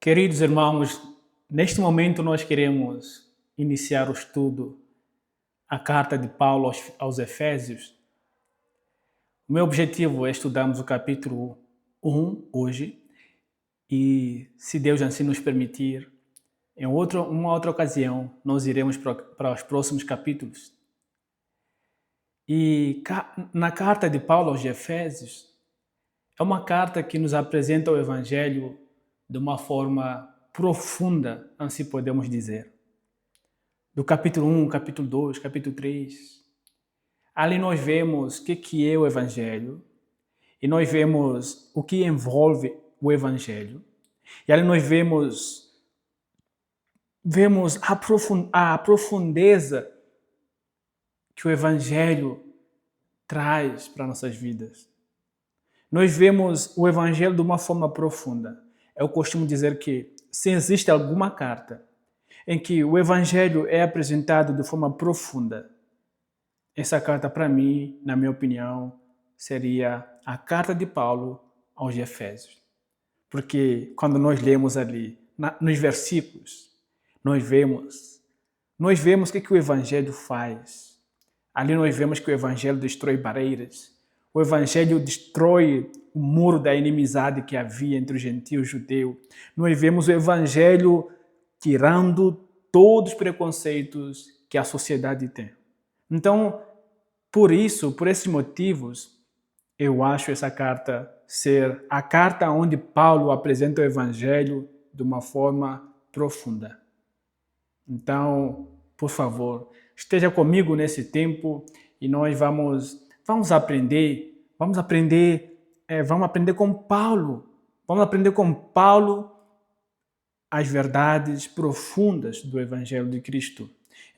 Queridos irmãos, neste momento nós queremos iniciar o estudo, a carta de Paulo aos Efésios. O meu objetivo é estudarmos o capítulo 1 hoje e, se Deus assim nos permitir, uma outra ocasião nós iremos para os próximos capítulos. E na carta de Paulo aos Efésios, é uma carta que nos apresenta o Evangelho de uma forma profunda, assim podemos dizer. Do capítulo 1, capítulo 2, capítulo 3. Ali nós vemos o que é o Evangelho e nós vemos o que envolve o Evangelho. E ali nós vemos a profundeza que o Evangelho traz para nossas vidas. Nós vemos o Evangelho de uma forma profunda. Eu costumo dizer que se existe alguma carta em que o Evangelho é apresentado de forma profunda, essa carta, para mim, na minha opinião, seria a carta de Paulo aos Efésios. Porque quando nós lemos ali, nos versículos, nós vemos o que o Evangelho faz. Ali nós vemos que o Evangelho destrói barreiras. O Evangelho destrói o muro da inimizade que havia entre o gentio e o judeu. Nós vemos o Evangelho tirando todos os preconceitos que a sociedade tem. Então, por esses motivos, eu acho essa carta ser a carta onde Paulo apresenta o Evangelho de uma forma profunda. Então, por favor, esteja comigo nesse tempo e nós vamos aprender com Paulo. Vamos aprender com Paulo as verdades profundas do Evangelho de Cristo.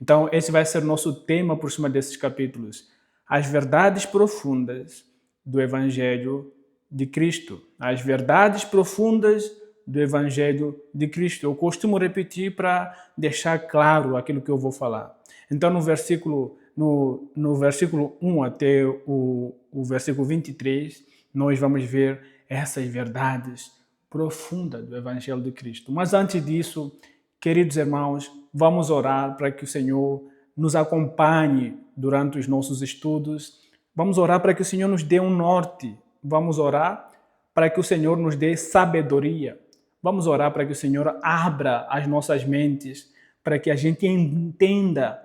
Então, esse vai ser o nosso tema por cima desses capítulos. As verdades profundas do Evangelho de Cristo. As verdades profundas do Evangelho de Cristo. Eu costumo repetir para deixar claro aquilo que eu vou falar. Então, no versículo 1 até o versículo 23, nós vamos ver essas verdades profundas do Evangelho de Cristo. Mas antes disso, queridos irmãos, vamos orar para que o Senhor nos acompanhe durante os nossos estudos. Vamos orar para que o Senhor nos dê um norte. Vamos orar para que o Senhor nos dê sabedoria. Vamos orar para que o Senhor abra as nossas mentes, para que a gente entenda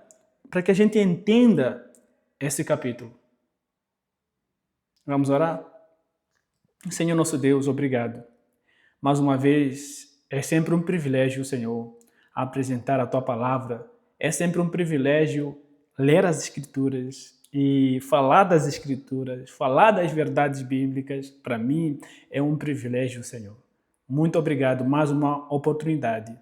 esse capítulo. Vamos orar? Senhor nosso Deus, obrigado. Mais uma vez, é sempre um privilégio, Senhor, apresentar a Tua palavra. É sempre um privilégio ler as Escrituras e falar das Escrituras, falar das verdades bíblicas. Para mim, é um privilégio, Senhor. Muito obrigado, mais uma oportunidade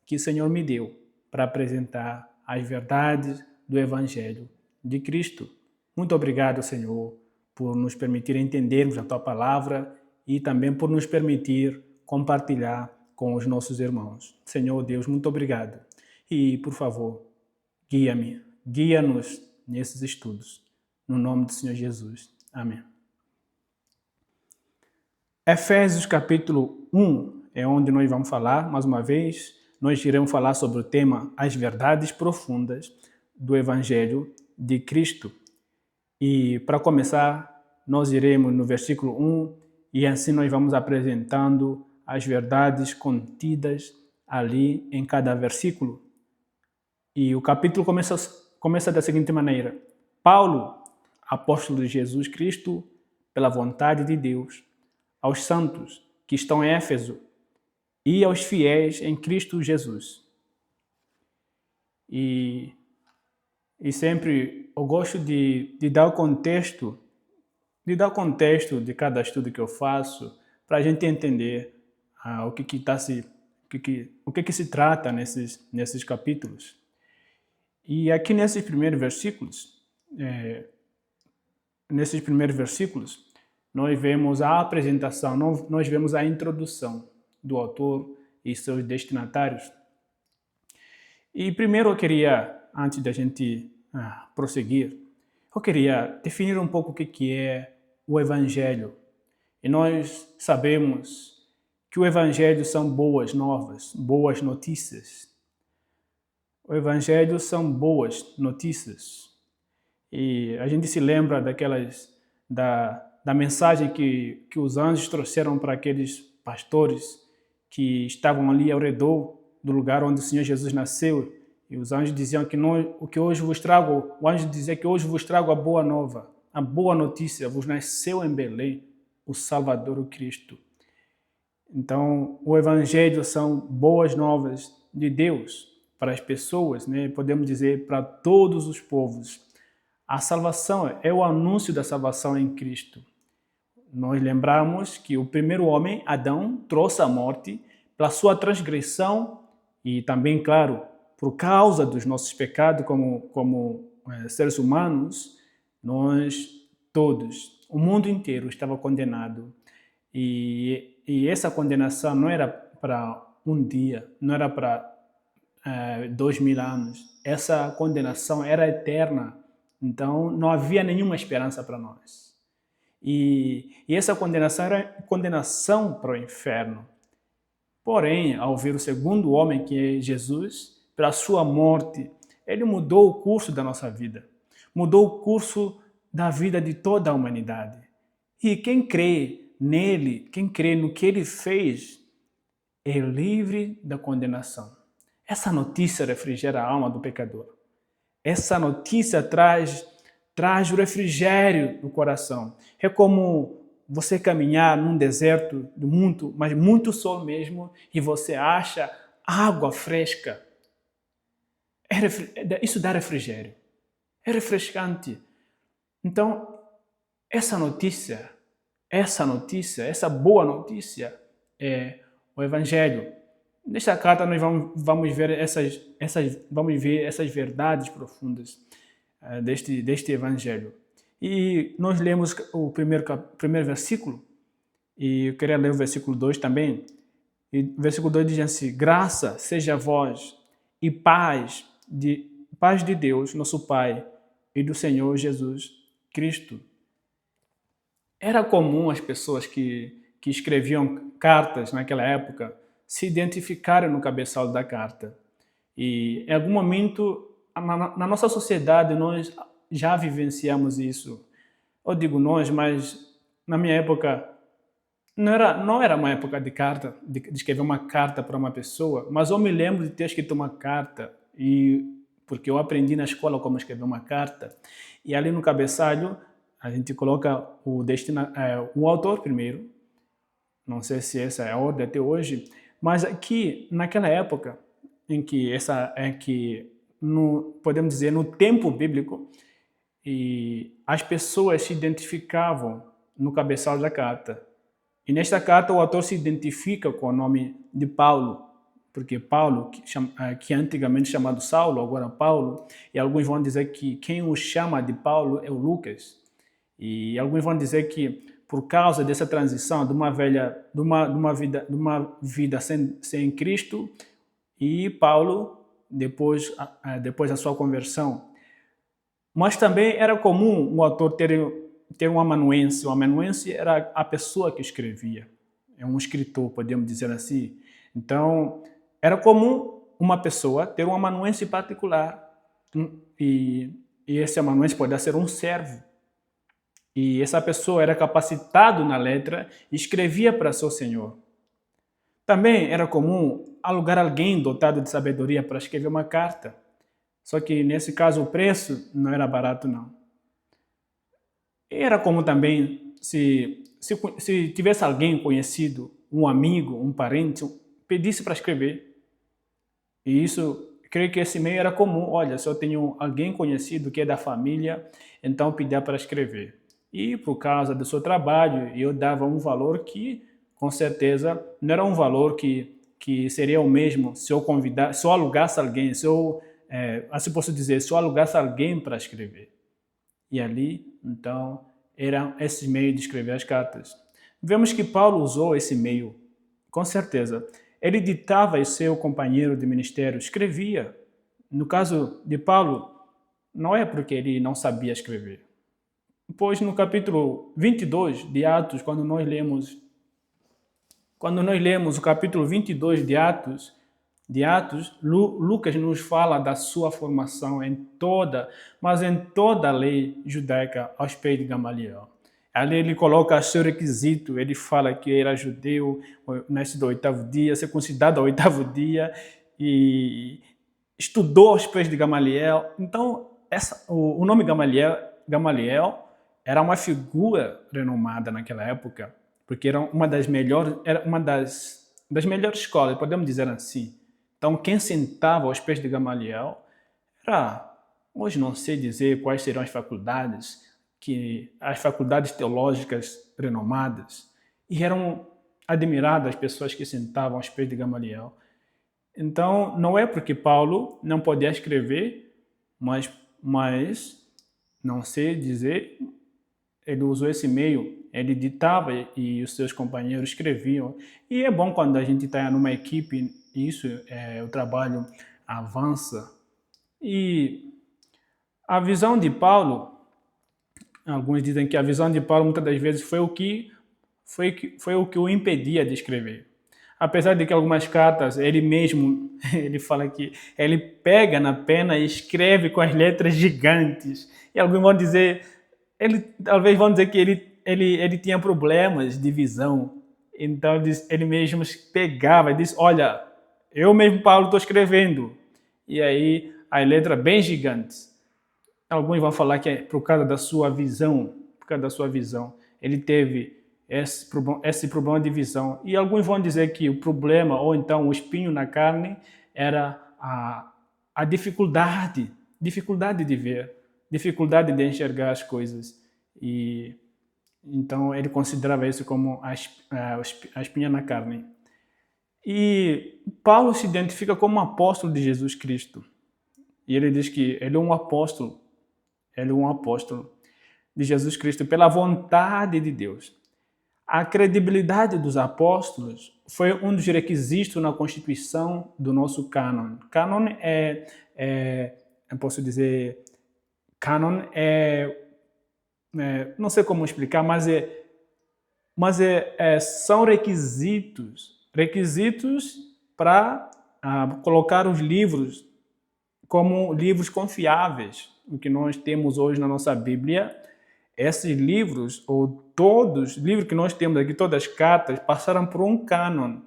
que o Senhor me deu para apresentar as verdades do Evangelho de Cristo. Muito obrigado, Senhor, por nos permitir entendermos a Tua palavra e também por nos permitir compartilhar com os nossos irmãos. Senhor Deus, muito obrigado. E, por favor, guia-nos nesses estudos. No nome do Senhor Jesus. Amém. Efésios capítulo 1 é onde nós vamos falar, mais uma vez, nós iremos falar sobre o tema As Verdades Profundas do Evangelho de Cristo. E, para começar, nós iremos no versículo 1 e assim nós vamos apresentando as verdades contidas ali em cada versículo. E o capítulo começa da seguinte maneira: Paulo, apóstolo de Jesus Cristo, pela vontade de Deus, aos santos que estão em Éfeso e aos fiéis em Cristo Jesus. E sempre eu gosto de dar o contexto de cada estudo que eu faço para a gente entender o que se trata nesses capítulos. E aqui nesses primeiros versículos, nós vemos a apresentação, nós vemos a introdução do autor e seus destinatários. E primeiro eu queria, antes da gente prosseguir, eu queria definir um pouco o que é o Evangelho. E nós sabemos que o Evangelho são boas novas, boas notícias. O Evangelho são boas notícias. E a gente se lembra da mensagem que os anjos trouxeram para aqueles pastores que estavam ali ao redor do lugar onde o Senhor Jesus nasceu. E os anjos diziam que o anjo dizia que hoje vos trago a boa nova, a boa notícia, vos nasceu em Belém o Salvador, o Cristo. Então, o Evangelho são boas novas de Deus para as pessoas, né? Podemos dizer para todos os povos. A salvação é o anúncio da salvação em Cristo. Nós lembramos que o primeiro homem, Adão, trouxe a morte pela sua transgressão e também, claro, por causa dos nossos pecados como seres humanos, nós todos, o mundo inteiro estava condenado. E essa condenação não era para um dia, não era para 2000 anos. Essa condenação era eterna. Então, não havia nenhuma esperança para nós. E essa condenação era condenação para o inferno. Porém, ao ver o segundo homem, que é Jesus, pela sua morte, ele mudou o curso da nossa vida. Mudou o curso da vida de toda a humanidade. E quem crê nele, quem crê no que ele fez, é livre da condenação. Essa notícia refrigera a alma do pecador. Essa notícia traz o refrigério no coração. É como você caminhar num deserto mas muito sol mesmo, e você acha água fresca. Isso dá refrigério. É refrescante. Então, essa boa notícia é o Evangelho. Nesta carta nós vamos ver essas verdades profundas deste Evangelho. E nós lemos o primeiro versículo, e eu queria ler o versículo 2 também. E o versículo 2 diz assim: graça seja a vós e paz de Deus, nosso Pai, e do Senhor Jesus Cristo. Era comum as pessoas que escreviam cartas naquela época se identificarem no cabeçalho da carta. E em algum momento, na nossa sociedade, nós já vivenciamos isso. Eu digo nós, mas na minha época, não era uma época de carta, de escrever uma carta para uma pessoa, mas eu me lembro de ter escrito uma carta, porque eu aprendi na escola como escrever uma carta, e ali no cabeçalho a gente coloca o autor primeiro. Não sei se essa é a ordem até hoje, mas aqui, naquela época, podemos dizer, no tempo bíblico, e as pessoas se identificavam no cabeçalho da carta. E nesta carta o autor se identifica com o nome de Paulo, porque Paulo, que antigamente chamado Saulo, agora Paulo, e alguns vão dizer que quem o chama de Paulo é o Lucas. E alguns vão dizer que por causa dessa transição de uma vida sem Cristo, e Paulo depois da sua conversão. Mas também era comum um autor ter um amanuense. O amanuense era a pessoa que escrevia. É um escritor, podemos dizer assim. Então, era comum uma pessoa ter um amanuense particular. E esse amanuense podia ser um servo. E essa pessoa era capacitado na letra e escrevia para seu senhor. Também era comum alugar alguém dotado de sabedoria para escrever uma carta. Só que, nesse caso, o preço não era barato, não. E era comum também, se tivesse alguém conhecido, um amigo, um parente, pedisse para escrever. E isso, creio que esse meio era comum. Olha, se eu tenho alguém conhecido que é da família, então pedia para escrever. E por causa do seu trabalho, eu dava um valor que, com certeza, não era um valor que seria o mesmo se eu alugasse alguém, assim posso dizer, se eu alugasse alguém para escrever. E ali, então, era esse meio de escrever as cartas. Vemos que Paulo usou esse meio, com certeza. Ele ditava e seu companheiro de ministério escrevia. No caso de Paulo, não é porque ele não sabia escrever. Pois no capítulo 22 de Atos, quando nós lemos Quando nós lemos o capítulo 22 Lucas nos fala da sua formação mas em toda a lei judaica aos pés de Gamaliel. Ali ele coloca seu requisito, ele fala que era judeu, nascido ao oitavo dia, circuncidado ao oitavo dia e estudou aos pés de Gamaliel. Então, o nome Gamaliel era uma figura renomada naquela época, porque era uma das melhores escolas, podemos dizer assim. Então, quem sentava aos pés de Gamaliel hoje não sei dizer quais serão as faculdades teológicas renomadas, e eram admiradas as pessoas que sentavam aos pés de Gamaliel. Então, não é porque Paulo não podia escrever, mas não sei dizer, ele usou esse meio, ele ditava e os seus companheiros escreviam. E é bom quando a gente está numa equipe, o trabalho avança. E a visão de Paulo, alguns dizem que a visão de Paulo muitas das vezes foi o que o impedia de escrever. Apesar de que algumas cartas, ele mesmo, ele fala que ele pega na pena e escreve com as letras gigantes. E alguns vão dizer, talvez vão dizer que ele tinha problemas de visão. Então ele mesmo pegava e disse, olha, eu mesmo, Paulo, estou escrevendo. E aí, as letras bem gigantes. Alguns vão falar que é por causa da sua visão, ele teve esse problema de visão. E alguns vão dizer que o problema, ou então o espinho na carne, era a dificuldade de ver, dificuldade de enxergar as coisas. E então ele considerava isso como a espinha na carne. E Paulo se identifica como um apóstolo de Jesus Cristo. E ele diz que ele é um apóstolo de Jesus Cristo pela vontade de Deus. A credibilidade dos apóstolos foi um dos requisitos na constituição do nosso cânon. Cânon eu posso dizer, não sei como explicar, mas são requisitos para colocar os livros como livros confiáveis, o que nós temos hoje na nossa Bíblia. Esses livros, ou todos os livros que nós temos aqui, todas as cartas, passaram por um cânon,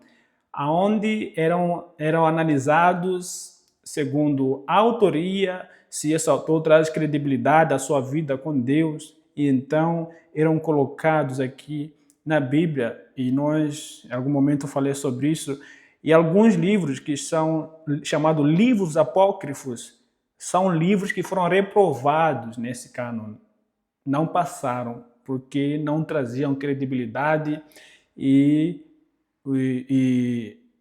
onde eram analisados segundo a autoria, se esse autor traz credibilidade à sua vida com Deus, e então eram colocados aqui na Bíblia, e nós, em algum momento, eu falei sobre isso, e alguns livros que são chamados livros apócrifos, são livros que foram reprovados nesse cânon. Não passaram, porque não traziam credibilidade e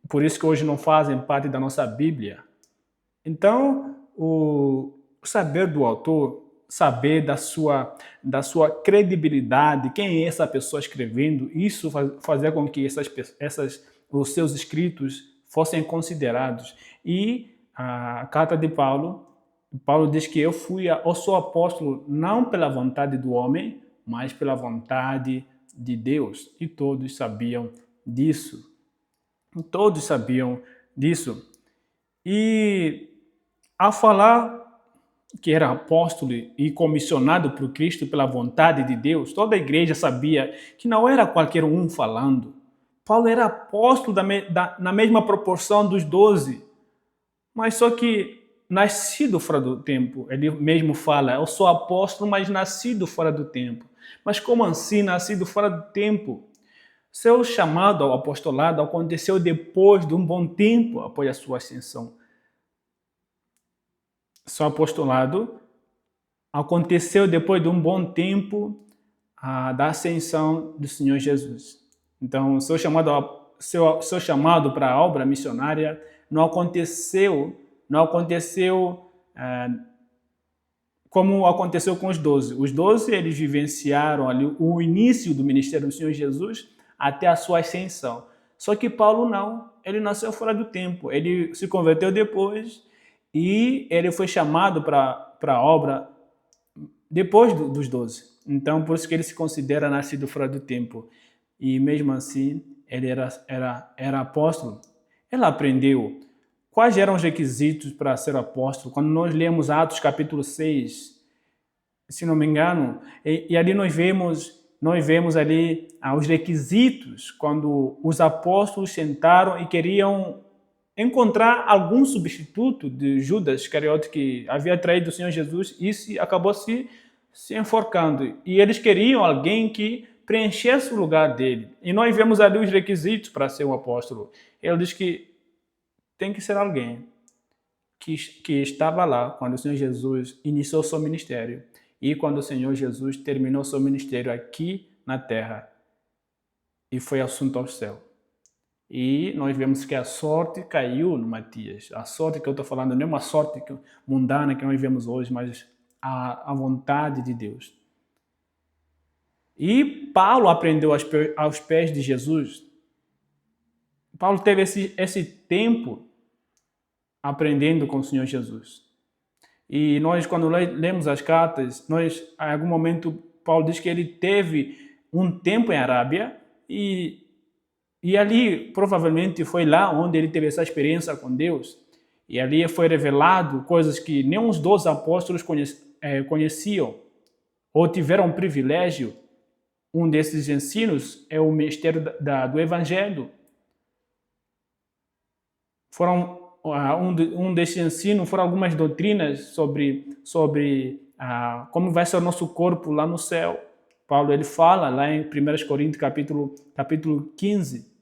por isso que hoje não fazem parte da nossa Bíblia. Então, o saber do autor, saber da sua credibilidade, quem é essa pessoa escrevendo, isso fazia com que os seus escritos fossem considerados. E a carta de Paulo diz que eu sou apóstolo não pela vontade do homem, mas pela vontade de Deus. E todos sabiam disso. E ao falar que era apóstolo e comissionado por Cristo pela vontade de Deus, toda a igreja sabia que não era qualquer um falando. Paulo era apóstolo na mesma proporção dos 12, mas só que nascido fora do tempo. Ele mesmo fala, eu sou apóstolo, mas nascido fora do tempo. Mas como assim nascido fora do tempo? Seu chamado ao apostolado aconteceu depois de um bom tempo após a sua ascensão. Seu apostolado aconteceu depois de um bom tempo da ascensão do Senhor Jesus. Então, seu chamado para a obra missionária não aconteceu como aconteceu com os 12. Os 12, eles vivenciaram ali o início do ministério do Senhor Jesus até a sua ascensão. Só que Paulo não, ele nasceu fora do tempo, ele se converteu depois e ele foi chamado para a obra depois dos 12. Então, por isso que ele se considera nascido fora do tempo. E mesmo assim, ele era apóstolo, ela aprendeu quais eram os requisitos para ser apóstolo. Quando nós lemos Atos capítulo 6, se não me engano, e ali nós vemos ali os requisitos quando os apóstolos sentaram e queriam encontrar algum substituto de Judas Iscariote que havia traído o Senhor Jesus e acabou se enforcando. E eles queriam alguém que preenchesse o lugar dele. E nós vemos ali os requisitos para ser um apóstolo. Ele diz que tem que ser alguém que estava lá quando o Senhor Jesus iniciou seu ministério e quando o Senhor Jesus terminou seu ministério aqui na terra e foi assunto ao céu. E nós vemos que a sorte caiu no Matias. A sorte que eu estou falando não é uma sorte mundana que nós vemos hoje, mas a vontade de Deus. E Paulo aprendeu aos pés de Jesus. Paulo teve esse tempo aprendendo com o Senhor Jesus. E nós, quando lemos as cartas, em algum momento, Paulo diz que ele teve um tempo em Arábia e ali, provavelmente, foi lá onde ele teve essa experiência com Deus. E ali foi revelado coisas que nem os 12 apóstolos conheciam ou tiveram privilégio. Um desses ensinos é o mistério do Evangelho. Um desses ensinos foram algumas doutrinas sobre como vai ser o nosso corpo lá no céu. Paulo ele fala lá em 1 Coríntios capítulo 15.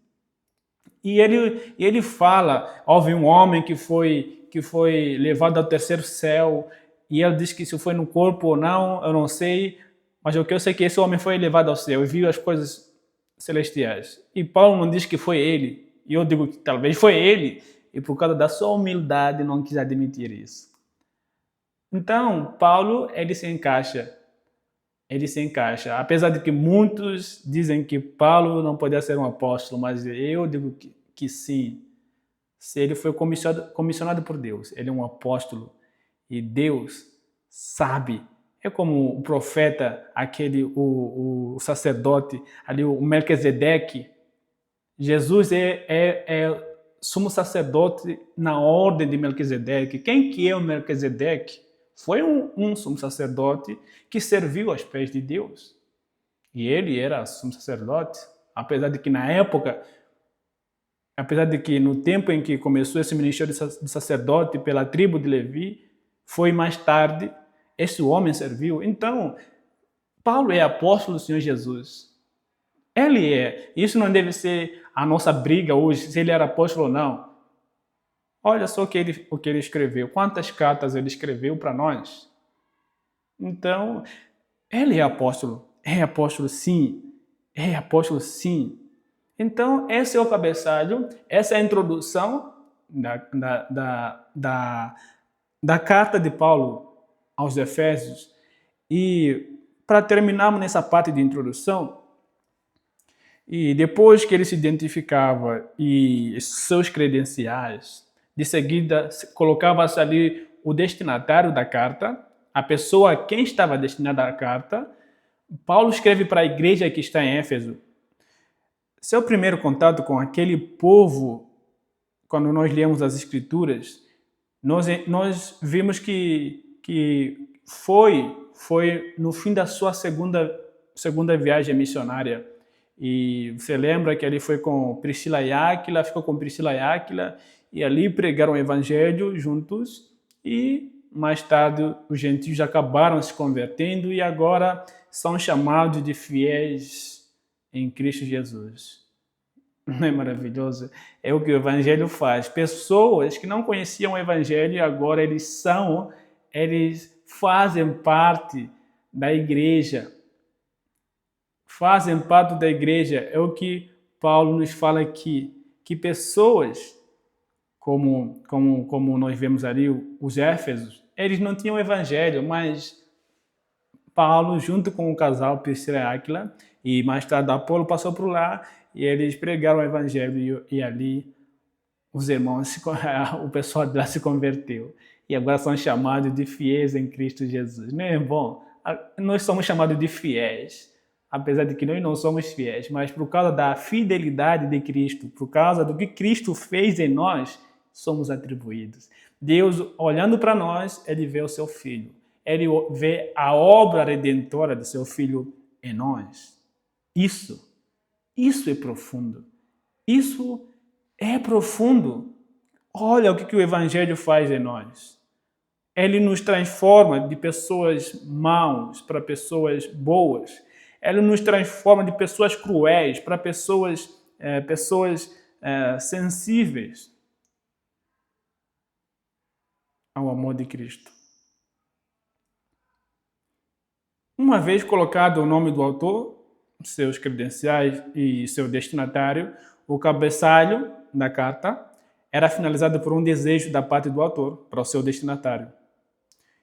E ele fala, houve um homem que foi levado ao terceiro céu, e ele diz que se foi no corpo ou não, eu não sei, mas o que eu sei é que esse homem foi levado ao céu e viu as coisas celestiais. E Paulo não diz que foi ele, e eu digo que talvez foi ele, e por causa da sua humildade não quis admitir isso. Então, Paulo, ele se encaixa. Apesar de que muitos dizem que Paulo não podia ser um apóstolo, mas eu digo que sim. Se ele foi comissionado por Deus, ele é um apóstolo. E Deus sabe. É como o profeta, o sacerdote, ali o Melquisedeque. Jesus é sumo sacerdote na ordem de Melquisedeque. Quem que é o Melquisedeque? Foi um sumo sacerdote que serviu aos pés de Deus. E ele era sumo sacerdote, apesar de que no tempo em que começou esse ministério de sacerdote pela tribo de Levi, foi mais tarde, esse homem serviu. Então, Paulo é apóstolo do Senhor Jesus. Ele é. Isso não deve ser a nossa briga hoje, se ele era apóstolo ou não. Olha só o que ele escreveu. Quantas cartas ele escreveu para nós. Então, ele é apóstolo. É apóstolo sim. É apóstolo sim. Então, esse é o cabeçalho, essa é a introdução da carta de Paulo aos Efésios. E para terminarmos nessa parte de introdução, e depois que ele se identificava e seus credenciais, de seguida colocava-se ali o destinatário da carta, a pessoa a quem estava destinada a carta. Paulo escreve para a igreja que está em Éfeso. Seu primeiro contato com aquele povo, quando nós lemos as Escrituras, nós vimos que foi no fim da sua segunda viagem missionária. E você lembra que ele foi com Priscila e Áquila, ficou com Priscila e Áquila, e ali pregaram o evangelho juntos, e mais tarde os gentios acabaram se convertendo e agora são chamados de fiéis em Cristo Jesus. Não é maravilhoso? É o que o evangelho faz. Pessoas que não conheciam o evangelho, agora eles fazem parte da igreja. Fazem parte da igreja. É o que Paulo nos fala aqui, que pessoas como nós vemos ali, os Éfesos, eles não tinham evangelho, mas Paulo, junto com o casal Priscila e Áquila, e mais tarde Apolo passou por lá, e eles pregaram o evangelho, e ali os irmãos, o pessoal de lá se converteu. E agora são chamados de fiéis em Cristo Jesus. Não é bom? Nós somos chamados de fiéis. apesar de que nós não somos fiéis, mas por causa da fidelidade de Cristo, por causa do que Cristo fez em nós, somos atribuídos. Deus, olhando para nós, Ele vê o seu Filho. Ele vê a obra redentora do seu Filho em nós. Isso é profundo. Isso é profundo. Olha o que o Evangelho faz em nós. Ele nos transforma de pessoas maus para pessoas boas. Ele nos transforma de pessoas cruéis para pessoas sensíveis ao amor de Cristo. Uma vez colocado o nome do autor, seus credenciais e seu destinatário, o cabeçalho da carta era finalizado por um desejo da parte do autor para o seu destinatário.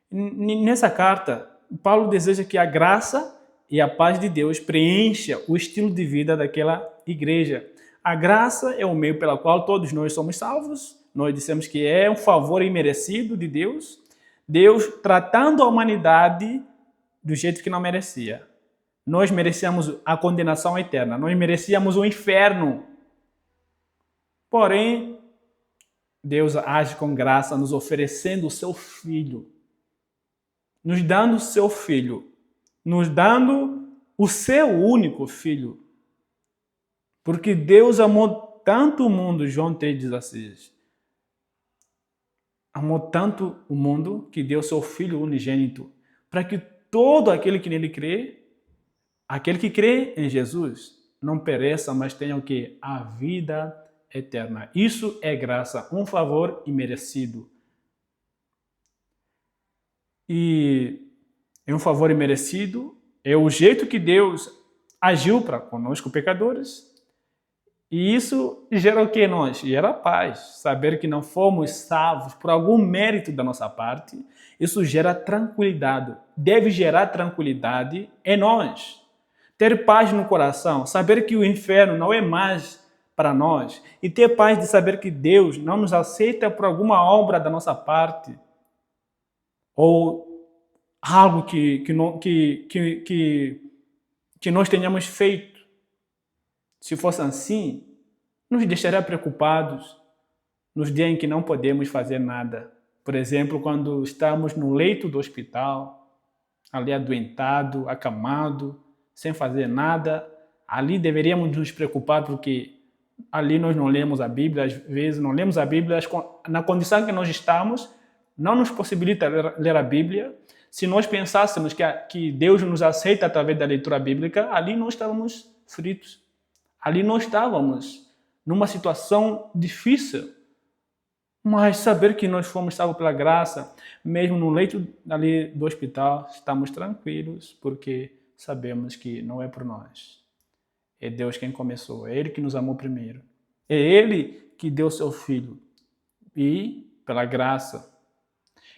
Nessa carta, Paulo deseja que a graça e a paz de Deus preencha o estilo de vida daquela igreja. A graça é o meio pelo qual todos nós somos salvos. Nós dissemos que é um favor imerecido de Deus. Deus tratando a humanidade do jeito que não merecia. Nós merecíamos a condenação eterna. Nós merecíamos o inferno. Porém, Deus age com graça, nos oferecendo o seu Filho. Nos dando o seu Filho. Nos dando o seu único Filho. Porque Deus amou tanto o mundo, João 3,16. Amou tanto o mundo que deu seu Filho unigênito, para que todo aquele que nele crê, aquele que crê em Jesus, não pereça, mas tenha o quê? A vida eterna. Isso é graça, um favor imerecido. E é um favor imerecido, é o jeito que Deus agiu para conosco, pecadores. E isso gera o que em nós? Gera paz. Saber que não fomos salvos por algum mérito da nossa parte, isso gera tranquilidade. Deve gerar tranquilidade em nós. Ter paz no coração, saber que o inferno não é mais para nós. E ter paz de saber que Deus não nos aceita por alguma obra da nossa parte. Ou algo que nós tenhamos feito. Se fosse assim, nos deixaria preocupados nos dias em que não podemos fazer nada. Por exemplo, quando estamos no leito do hospital, ali adoentado, acamado, sem fazer nada, ali deveríamos nos preocupar porque ali nós não lemos a Bíblia, às vezes não lemos a Bíblia, na condição que nós estamos, não nos possibilita ler a Bíblia. Se nós pensássemos que Deus nos aceita através da leitura bíblica, ali nós estávamos fritos. Ali nós estávamos numa situação difícil. Mas saber que nós fomos salvos pela graça, mesmo no leito ali do hospital, estamos tranquilos, porque sabemos que não é por nós. É Deus quem começou, é Ele que nos amou primeiro. É Ele que deu seu Filho. E pela graça.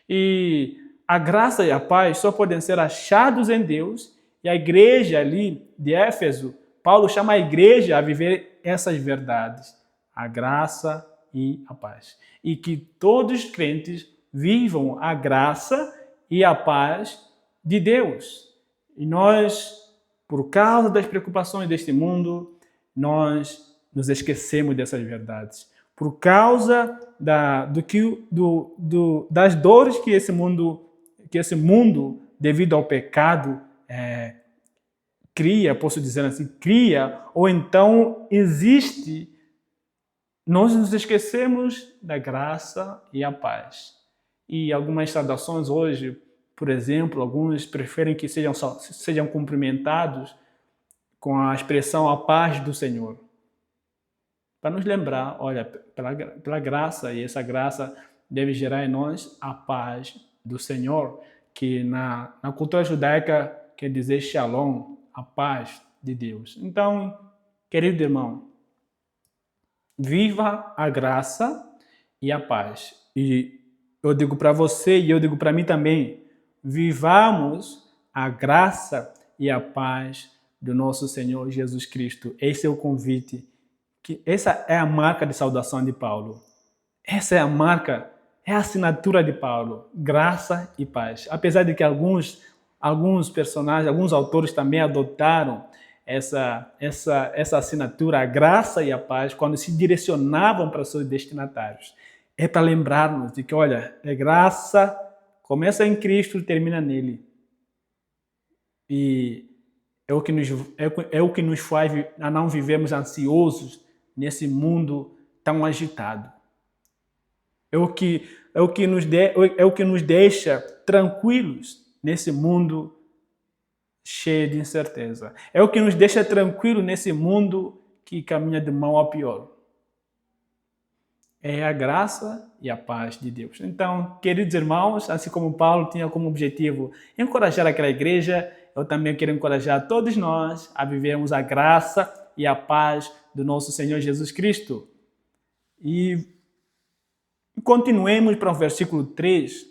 E a graça e a paz só podem ser achados em Deus. E a igreja ali de Éfeso, Paulo chama a igreja a viver essas verdades. A graça e a paz. E que todos os crentes vivam a graça e a paz de Deus. E nós, por causa das preocupações deste mundo, nós nos esquecemos dessas verdades. Por causa das dores que esse mundo, devido ao pecado, cria, posso dizer assim, cria, ou então existe, nós nos esquecemos da graça e a paz. E algumas saudações hoje, por exemplo, alguns preferem que sejam cumprimentados com a expressão a paz do Senhor. Para nos lembrar, olha, pela graça, e essa graça deve gerar em nós a paz do Senhor, que na cultura judaica quer dizer shalom, a paz de Deus. Então, querido irmão, viva a graça e a paz. E eu digo para você e eu digo para mim também, vivamos a graça e a paz do nosso Senhor Jesus Cristo. Esse é o convite. Essa é a marca de saudação de Paulo. Essa é a marca, é a assinatura de Paulo. Graça e paz. Apesar de que alguns personagens, alguns autores também adotaram essa assinatura, a graça e a paz, quando se direcionavam para seus destinatários. É para lembrarmos de que, olha, é graça, começa em Cristo e termina nele. E é o que nos faz a não vivermos ansiosos nesse mundo tão agitado. É o que nos deixa tranquilos nesse mundo cheio de incerteza. É o que nos deixa tranquilos nesse mundo que caminha de mal a pior. É a graça e a paz de Deus. Então, queridos irmãos, assim como Paulo tinha como objetivo encorajar aquela igreja, eu também quero encorajar todos nós a vivermos a graça e a paz do nosso Senhor Jesus Cristo. E continuemos para o versículo 3.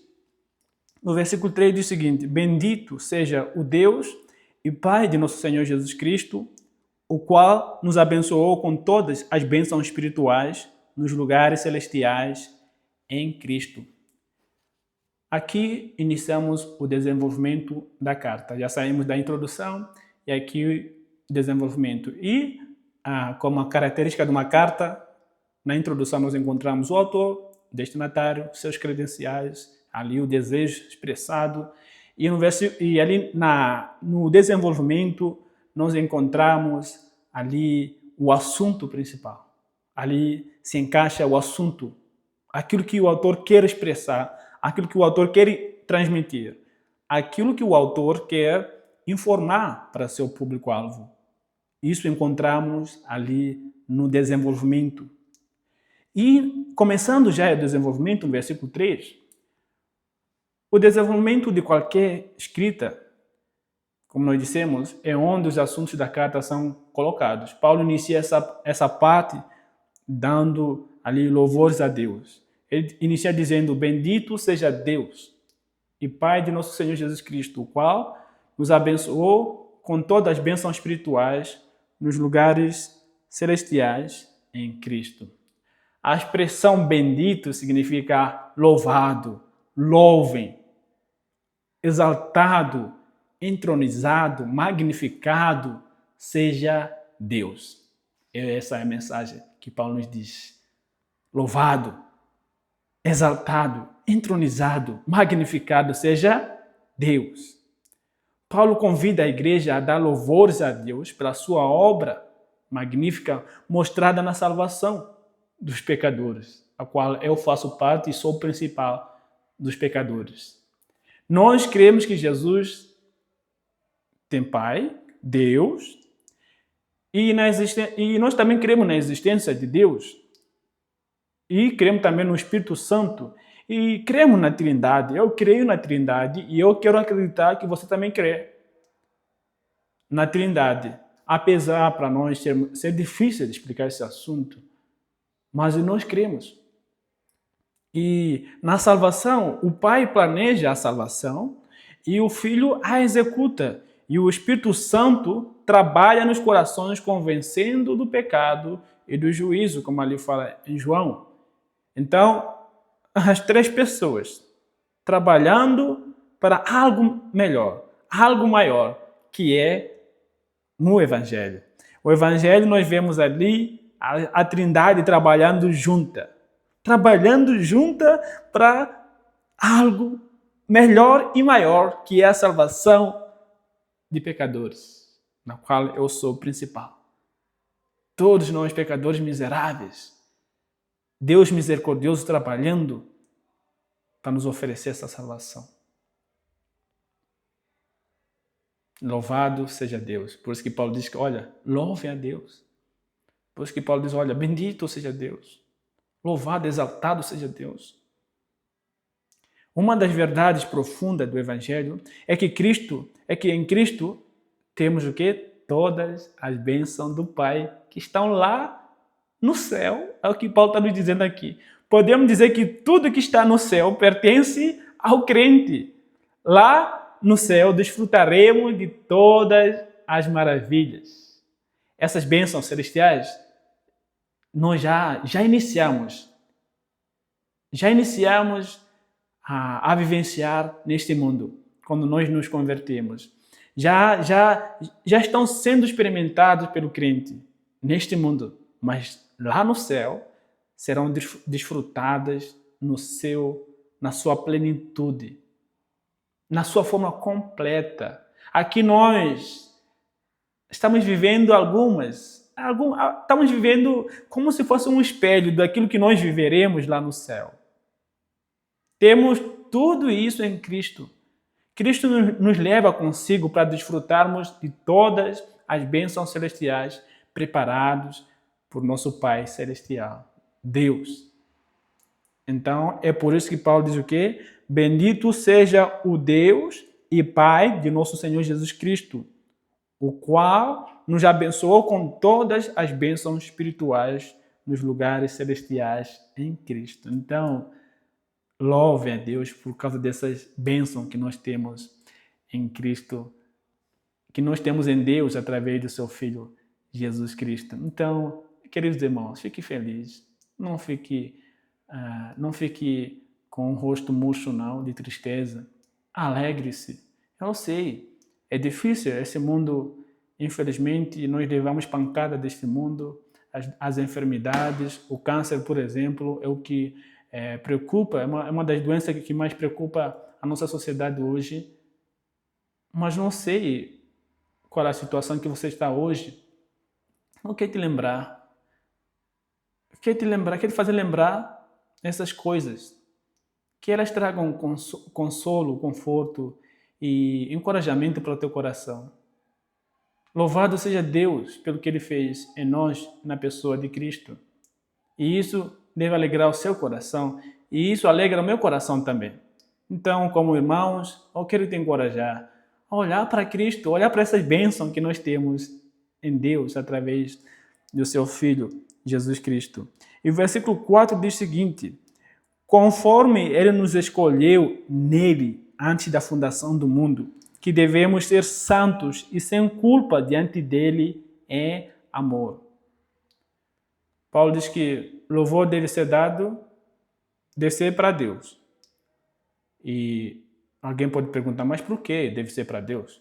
No versículo 3 diz o seguinte: bendito seja o Deus e Pai de nosso Senhor Jesus Cristo, o qual nos abençoou com todas as bênçãos espirituais nos lugares celestiais em Cristo. Aqui iniciamos o desenvolvimento da carta. Já saímos da introdução e aqui o desenvolvimento. E, como a característica de uma carta, na introdução nós encontramos o autor, o destinatário, seus credenciais, ali o desejo expressado. E ali no desenvolvimento nós encontramos ali o assunto principal. Ali se encaixa o assunto, aquilo que o autor quer expressar, aquilo que o autor quer transmitir, aquilo que o autor quer informar para seu público-alvo. Isso encontramos ali no desenvolvimento. E, começando já o desenvolvimento, no versículo 3, o desenvolvimento de qualquer escrita, como nós dissemos, é onde os assuntos da carta são colocados. Paulo inicia essa parte dando ali louvores a Deus. Ele inicia dizendo: bendito seja Deus e Pai de nosso Senhor Jesus Cristo, o qual nos abençoou com todas as bênçãos espirituais nos lugares celestiais em Cristo. A expressão bendito significa louvado, louvem, exaltado, entronizado, magnificado seja Deus. Essa é a mensagem que Paulo nos diz. Louvado, exaltado, entronizado, magnificado seja Deus. Paulo convida a igreja a dar louvores a Deus pela sua obra magnífica mostrada na salvação dos pecadores, a qual eu faço parte e sou o principal dos pecadores. Nós cremos que Jesus tem Pai, Deus, e nós também cremos na existência de Deus. E cremos também no Espírito Santo. E cremos na Trindade. Eu creio na Trindade e eu quero acreditar que você também crê na Trindade. Apesar para nós ser difícil de explicar esse assunto, mas nós cremos. E na salvação, o Pai planeja a salvação e o Filho a executa. E o Espírito Santo trabalha nos corações convencendo do pecado e do juízo, como ali fala em João. Então, as três pessoas trabalhando para algo melhor, algo maior, que é no Evangelho. O Evangelho nós vemos ali a Trindade trabalhando junta para algo melhor e maior, que é a salvação de pecadores, na qual eu sou o principal. Todos nós pecadores miseráveis, Deus misericordioso trabalhando para nos oferecer essa salvação. Louvado seja Deus. Por isso que Paulo diz que, olha, louvem a Deus. Por isso que Paulo diz, olha, bendito seja Deus. Louvado, exaltado seja Deus. Uma das verdades profundas do Evangelho é que em Cristo temos o quê? Todas as bênçãos do Pai que estão lá no céu. É o que Paulo está nos dizendo aqui. Podemos dizer que tudo que está no céu pertence ao crente. Lá no céu desfrutaremos de todas as maravilhas. Essas bênçãos celestiais nós já iniciamos a vivenciar neste mundo, quando nós nos convertemos. já estão sendo experimentados pelo crente neste mundo, mas lá no céu serão desfrutadas na sua plenitude, na sua forma completa. Aqui nós estamos vivendo estamos vivendo como se fosse um espelho daquilo que nós viveremos lá no céu. Temos tudo isso em Cristo. Cristo nos leva consigo para desfrutarmos de todas as bênçãos celestiais preparados por nosso Pai Celestial, Deus. Então, é por isso que Paulo diz o quê? Bendito seja o Deus e Pai de nosso Senhor Jesus Cristo, o qual nos abençoou com todas as bênçãos espirituais nos lugares celestiais em Cristo. Então, louve a Deus por causa dessas bênçãos que nós temos em Cristo, que nós temos em Deus através do seu Filho Jesus Cristo. Então, queridos irmãos, fique feliz. Não fique com o rosto murcho, não, de tristeza. Alegre-se. Eu sei, é difícil esse mundo. Infelizmente, nós levamos pancada deste mundo, as enfermidades, o câncer, por exemplo, é o que preocupa, é uma das doenças que mais preocupa a nossa sociedade hoje. Mas não sei qual é a situação que você está hoje. Eu quero te lembrar. Quero te fazer lembrar essas coisas. Que elas tragam consolo, conforto e encorajamento para o teu coração. Louvado seja Deus pelo que Ele fez em nós, na pessoa de Cristo. E isso deve alegrar o seu coração. E isso alegra o meu coração também. Então, como irmãos, eu quero te encorajar a olhar para Cristo, olhar para essas bênçãos que nós temos em Deus através do seu Filho, Jesus Cristo. E o versículo 4 diz o seguinte: conforme Ele nos escolheu nele antes da fundação do mundo, que devemos ser santos e sem culpa diante dele em amor. Paulo diz que louvor deve ser para Deus. E alguém pode perguntar, mas por que deve ser para Deus?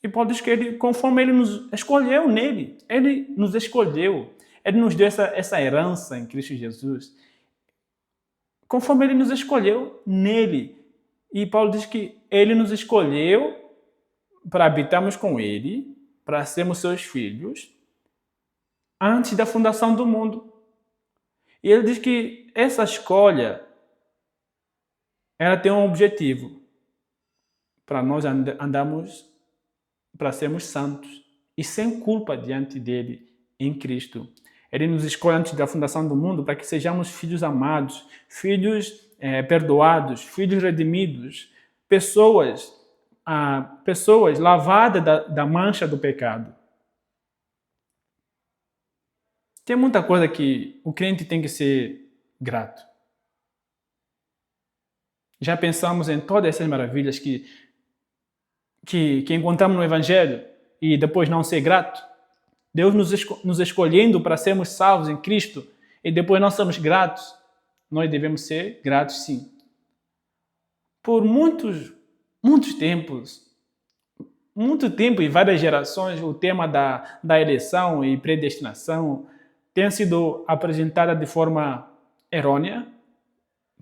E Paulo diz que conforme Ele nos escolheu nele, Ele nos escolheu, Ele nos deu essa herança em Cristo Jesus. Conforme Ele nos escolheu nele. E Paulo diz que Ele nos escolheu para habitarmos com Ele, para sermos seus filhos, antes da fundação do mundo. E Ele diz que essa escolha, ela tem um objetivo, para nós andarmos, para sermos santos e sem culpa diante dele em Cristo. Ele nos escolhe antes da fundação do mundo para que sejamos filhos amados, filhos perdoados, filhos redimidos, pessoas lavadas da mancha do pecado. Tem muita coisa que o crente tem que ser grato. Já pensamos em todas essas maravilhas que encontramos no Evangelho e depois não ser grato? Deus nos escolhendo para sermos salvos em Cristo e depois não somos gratos? Nós devemos ser gratos, sim. Por muito tempo e várias gerações, o tema da eleição e predestinação tem sido apresentada de forma errônea,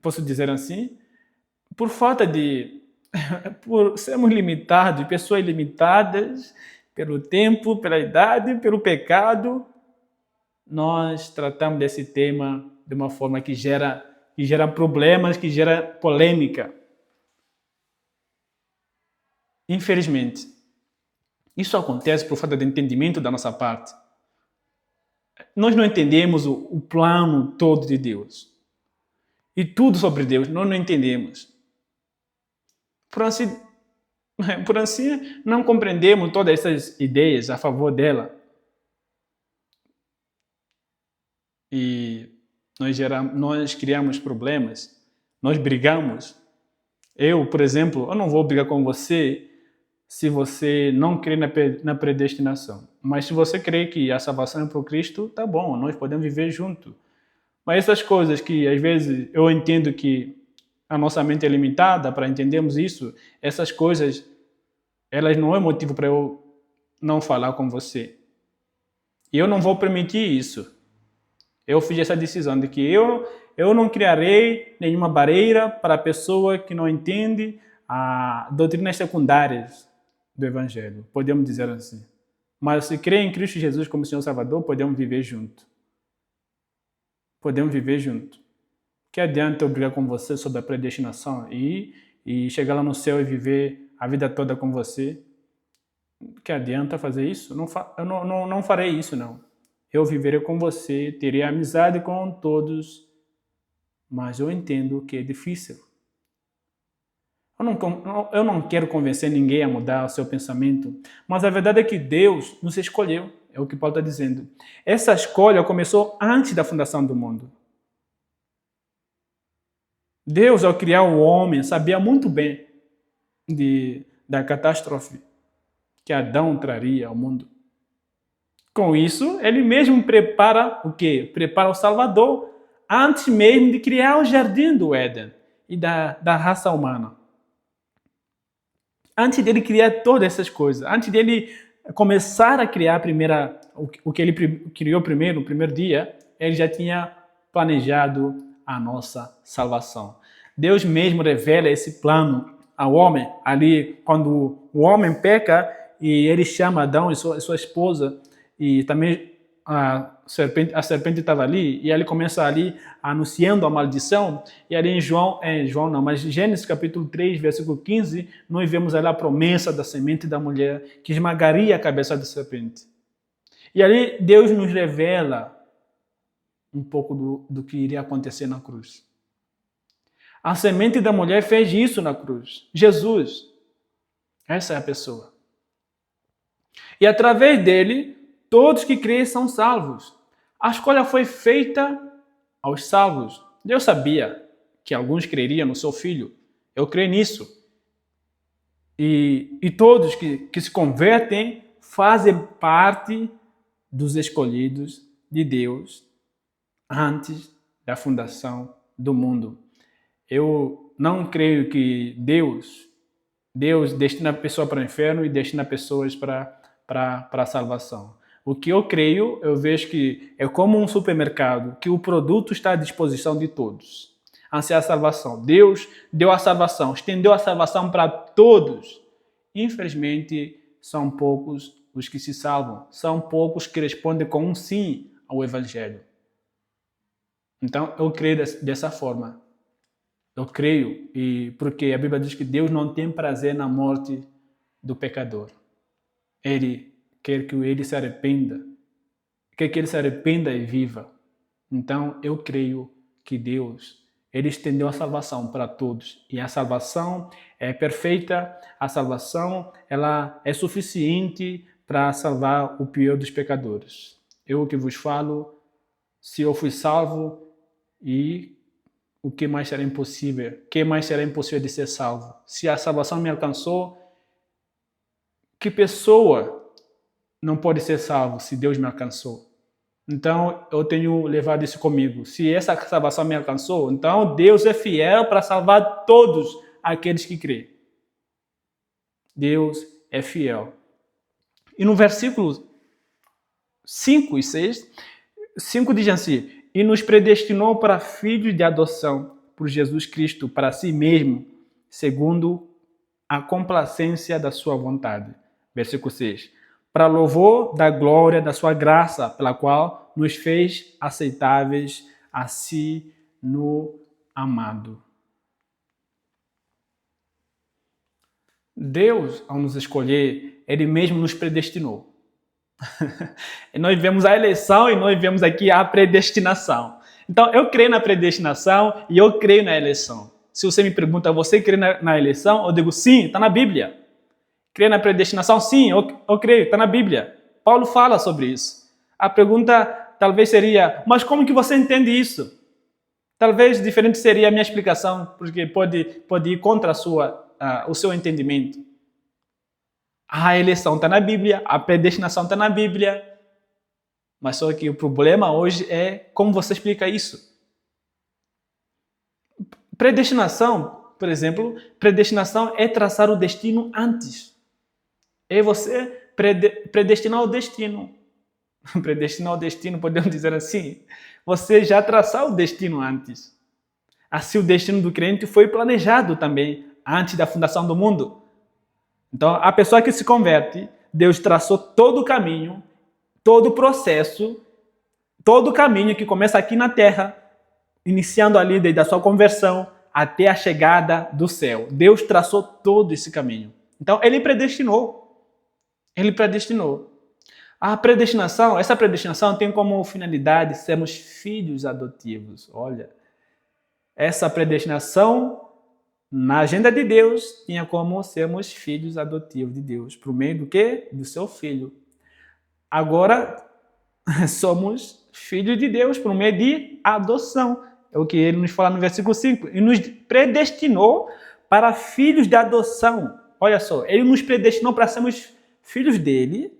posso dizer assim, por sermos limitados, pessoas limitadas, pelo tempo, pela idade, pelo pecado, nós tratamos desse tema de uma forma que gera problemas, que gera polêmica. Infelizmente, isso acontece por falta de entendimento da nossa parte. Nós não entendemos o plano todo de Deus. E tudo sobre Deus, nós não entendemos. Por assim, não compreendemos todas essas ideias a favor dela. E nós criamos problemas, nós brigamos. Eu, por exemplo, eu não vou brigar com você se você não crê na predestinação. Mas se você crê que a salvação é por Cristo, tá bom, nós podemos viver junto. Mas essas coisas que às vezes eu entendo que a nossa mente é limitada para entendermos isso, essas coisas Elas não é motivo para eu não falar com você. E eu não vou permitir isso. Eu fiz essa decisão de que eu não criarei nenhuma barreira para a pessoa que não entende as doutrinas secundárias do Evangelho. Podemos dizer assim. Mas se crê em Cristo Jesus como Senhor Salvador, podemos viver junto. Podemos viver junto. Que adianta eu brigar com você sobre a predestinação e chegar lá no céu e viver a vida toda com você? Que adianta fazer isso? Eu não farei isso, não. Eu viverei com você, terei amizade com todos, mas eu entendo que é difícil. Eu não quero convencer ninguém a mudar o seu pensamento, mas a verdade é que Deus nos escolheu, é o que Paulo está dizendo. Essa escolha começou antes da fundação do mundo. Deus, ao criar o homem, sabia muito bem da catástrofe que Adão traria ao mundo. Com isso, ele mesmo prepara o quê? Prepara o Salvador antes mesmo de criar o jardim do Éden e da raça humana. Antes dele criar todas essas coisas, antes dele começar a criar o que ele criou primeiro, no primeiro dia, ele já tinha planejado a nossa salvação. Deus mesmo revela esse plano ao homem, ali quando o homem peca e ele chama Adão e sua esposa, e também a serpente estava ali, e ele começa ali anunciando a maldição, e ali mas Gênesis capítulo 3, versículo 15, nós vemos ali a promessa da semente da mulher que esmagaria a cabeça da serpente. E ali Deus nos revela um pouco do que iria acontecer na cruz. A semente da mulher fez isso na cruz. Jesus. Essa é a pessoa. E através dele, todos que creem são salvos. A escolha foi feita aos salvos. Deus sabia que alguns creriam no seu filho. Eu creio nisso. E todos que se convertem fazem parte dos escolhidos de Deus antes da fundação do mundo. Eu não creio que Deus destina a pessoa para o inferno e destina pessoas para a salvação. O que eu creio, eu vejo que é como um supermercado, que o produto está à disposição de todos. Essa é a salvação. Deus deu a salvação, estendeu a salvação para todos. Infelizmente, são poucos os que se salvam. São poucos que respondem com um sim ao Evangelho. Então, eu creio dessa forma. Eu creio, porque a Bíblia diz que Deus não tem prazer na morte do pecador. Ele quer que ele se arrependa. Quer que ele se arrependa e viva. Então, eu creio que Deus, ele estendeu a salvação para todos. E a salvação é perfeita, a salvação ela é suficiente para salvar o pior dos pecadores. Eu que vos falo, se eu fui salvo, e o que mais será impossível? O que mais será impossível de ser salvo? Se a salvação me alcançou, que pessoa não pode ser salvo se Deus me alcançou? Então, eu tenho levado isso comigo. Se essa salvação me alcançou, então Deus é fiel para salvar todos aqueles que creem. Deus é fiel. E no versículo 5 e 6, 5 diz assim: e nos predestinou para filhos de adoção por Jesus Cristo para si mesmo, segundo a complacência da sua vontade. Versículo 6. Para louvor da glória da sua graça, pela qual nos fez aceitáveis a si no amado. Deus, ao nos escolher, ele mesmo nos predestinou. E nós vemos a eleição e nós vemos aqui a predestinação. Então, eu creio na predestinação e eu creio na eleição. Se você me pergunta, você crê na eleição? Eu digo, sim, está na Bíblia. Crê na predestinação? Sim, eu creio, está na Bíblia. Paulo fala sobre isso. A pergunta talvez seria, mas como que você entende isso? Talvez diferente seria a minha explicação, porque pode ir contra o seu entendimento. A eleição está na Bíblia, a predestinação está na Bíblia. Mas só que o problema hoje é como você explica isso. Predestinação, por exemplo, predestinação é traçar o destino antes. É você predestinar o destino. Predestinar o destino, podemos dizer assim. Você já traçou o destino antes. Assim, o destino do crente foi planejado também antes da fundação do mundo. Então, a pessoa que se converte, Deus traçou todo o caminho, todo o processo, todo o caminho que começa aqui na terra, iniciando ali desde a sua conversão até a chegada do céu. Deus traçou todo esse caminho. Então, Ele predestinou. Ele predestinou. A predestinação, essa predestinação tem como finalidade sermos filhos adotivos. Olha, essa predestinação na agenda de Deus tinha como sermos filhos adotivos de Deus, por meio do quê? Do seu filho. Agora somos filhos de Deus por meio de adoção. É o que ele nos fala no versículo 5. E nos predestinou para filhos de adoção. Olha só, ele nos predestinou para sermos filhos dele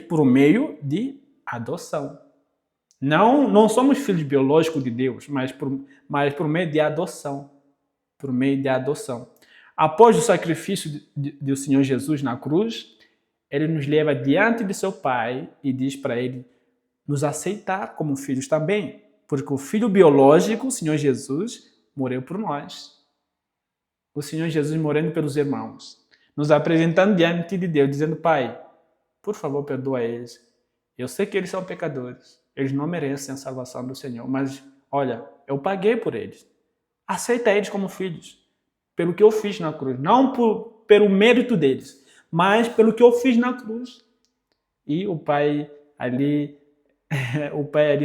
por meio de adoção. Não somos filhos biológicos de Deus, mas por meio de adoção. Por meio de adoção. Após o sacrifício do Senhor Jesus na cruz, ele nos leva diante de seu Pai e diz para ele nos aceitar como filhos também, porque o filho biológico, o Senhor Jesus, morreu por nós. O Senhor Jesus morrendo pelos irmãos, nos apresentando diante de Deus, dizendo: Pai, por favor, perdoa eles. Eu sei que eles são pecadores. Eles não merecem a salvação do Senhor. Mas, olha, eu paguei por eles. Aceita eles como filhos. Pelo que eu fiz na cruz. Não pelo mérito deles, mas pelo que eu fiz na cruz. E o Pai ali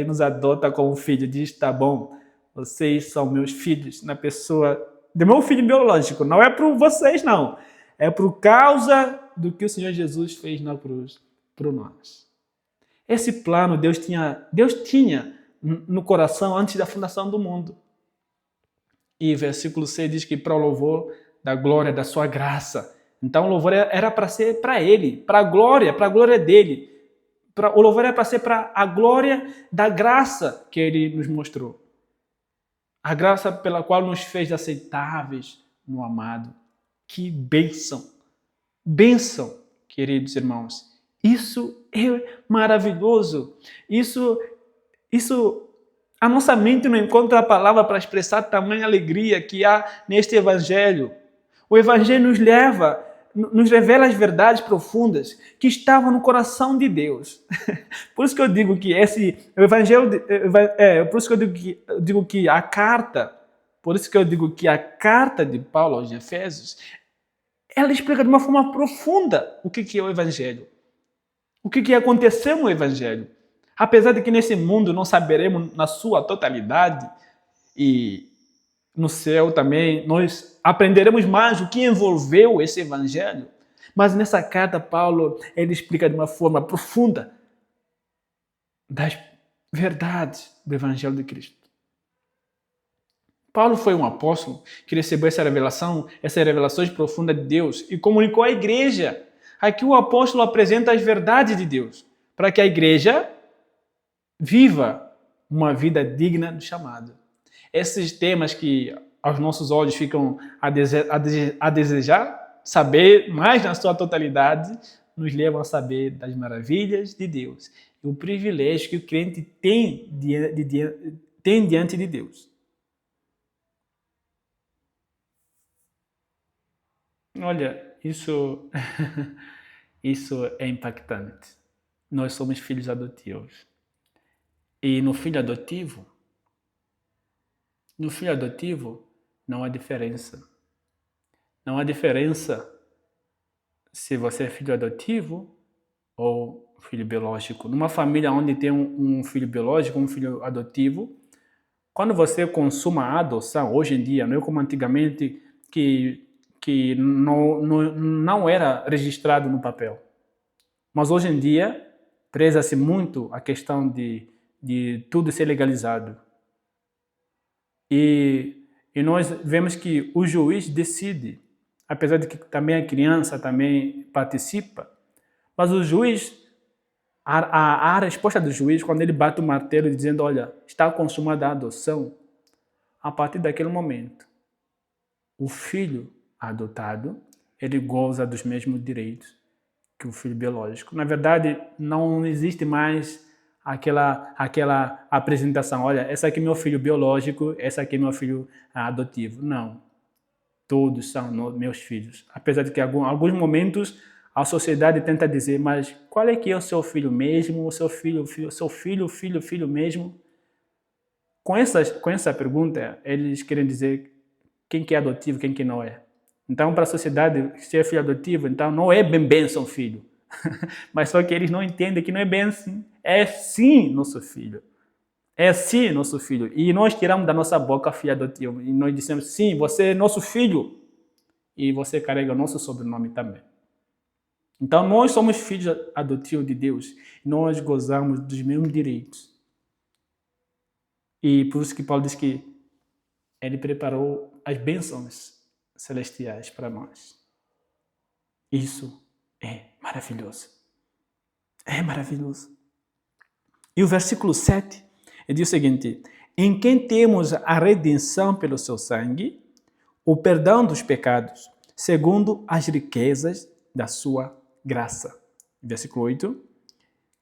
nos adota como filho. Diz: tá bom, vocês são meus filhos. Na pessoa do meu filho biológico. Não é por vocês, não. É por causa do que o Senhor Jesus fez na cruz por nós. Esse plano Deus tinha no coração antes da fundação do mundo. E versículo 6 diz que para o louvor da glória da sua graça. Então o louvor era para ser para ele, para a glória dele. O louvor era para ser para a glória da graça que ele nos mostrou. A graça pela qual nos fez aceitáveis no amado. Que bênção! Bênção, queridos irmãos. Isso é maravilhoso. Isso, a nossa mente não encontra a palavra para expressar tamanha alegria que há neste Evangelho. O Evangelho nos revela as verdades profundas que estavam no coração de Deus. Por isso que eu digo que a carta de Paulo aos Efésios, ela explica de uma forma profunda o que é o Evangelho. O que aconteceu no Evangelho. Apesar de que nesse mundo não saberemos na sua totalidade, e no céu também nós aprenderemos mais o que envolveu esse Evangelho, mas nessa carta Paulo ele explica de uma forma profunda das verdades do Evangelho de Cristo. Paulo foi um apóstolo que recebeu essas revelações profundas de Deus e comunicou à igreja. Aqui o apóstolo apresenta as verdades de Deus para que a igreja viva uma vida digna do chamado. Esses temas que aos nossos olhos ficam a desejar saber mais na sua totalidade, nos levam a saber das maravilhas de Deus e o privilégio que o crente tem diante de Deus. Olha, isso é impactante. Nós somos filhos adotivos. E no filho adotivo não há diferença. Não há diferença se você é filho adotivo ou filho biológico. Numa família onde tem um filho biológico, um filho adotivo, quando você consuma a adoção, hoje em dia, não é como antigamente que não era registrado no papel. Mas hoje em dia, preza-se muito a questão de tudo ser legalizado. E nós vemos que o juiz decide, apesar de que também a criança também participa, mas o juiz, a resposta do juiz, quando ele bate o martelo dizendo: olha, está consumada a adoção, a partir daquele momento, o filho adotado ele goza dos mesmos direitos que o filho biológico. Na verdade, não existe mais aquela apresentação, olha, esse aqui é meu filho biológico, esse aqui é meu filho adotivo. Não, todos são meus filhos. Apesar de que em alguns momentos a sociedade tenta dizer, mas qual é que é o seu filho mesmo, o seu filho mesmo? Com essa pergunta, eles querem dizer quem que é adotivo, quem que não é. Então, para a sociedade, se é filho adotivo, então não é bem seu filho. Mas só que eles não entendem que não é bem assim. É sim nosso filho. É sim nosso filho. E nós tiramos da nossa boca filho adotivo. E nós dissemos, sim, você é nosso filho. E você carrega o nosso sobrenome também. Então, nós somos filhos adotivos de Deus. Nós gozamos dos mesmos direitos. E por isso que Paulo diz que ele preparou as bênçãos celestiais para nós. Isso é maravilhoso. É maravilhoso. E o versículo 7, ele diz o seguinte, em quem temos a redenção pelo seu sangue, o perdão dos pecados, segundo as riquezas da sua graça. Versículo 8,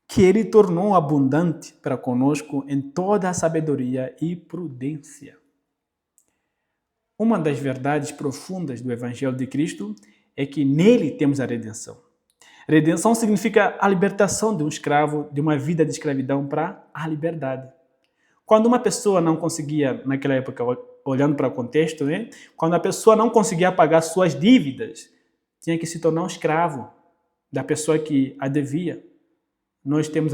que ele tornou abundante para conosco em toda a sabedoria e prudência. Uma das verdades profundas do Evangelho de Cristo é que nele temos a redenção. Redenção significa a libertação de um escravo de uma vida de escravidão para a liberdade. Quando uma pessoa não conseguia, naquela época, olhando para o contexto, né? Quando a pessoa não conseguia pagar suas dívidas, tinha que se tornar um escravo da pessoa que a devia. Nós temos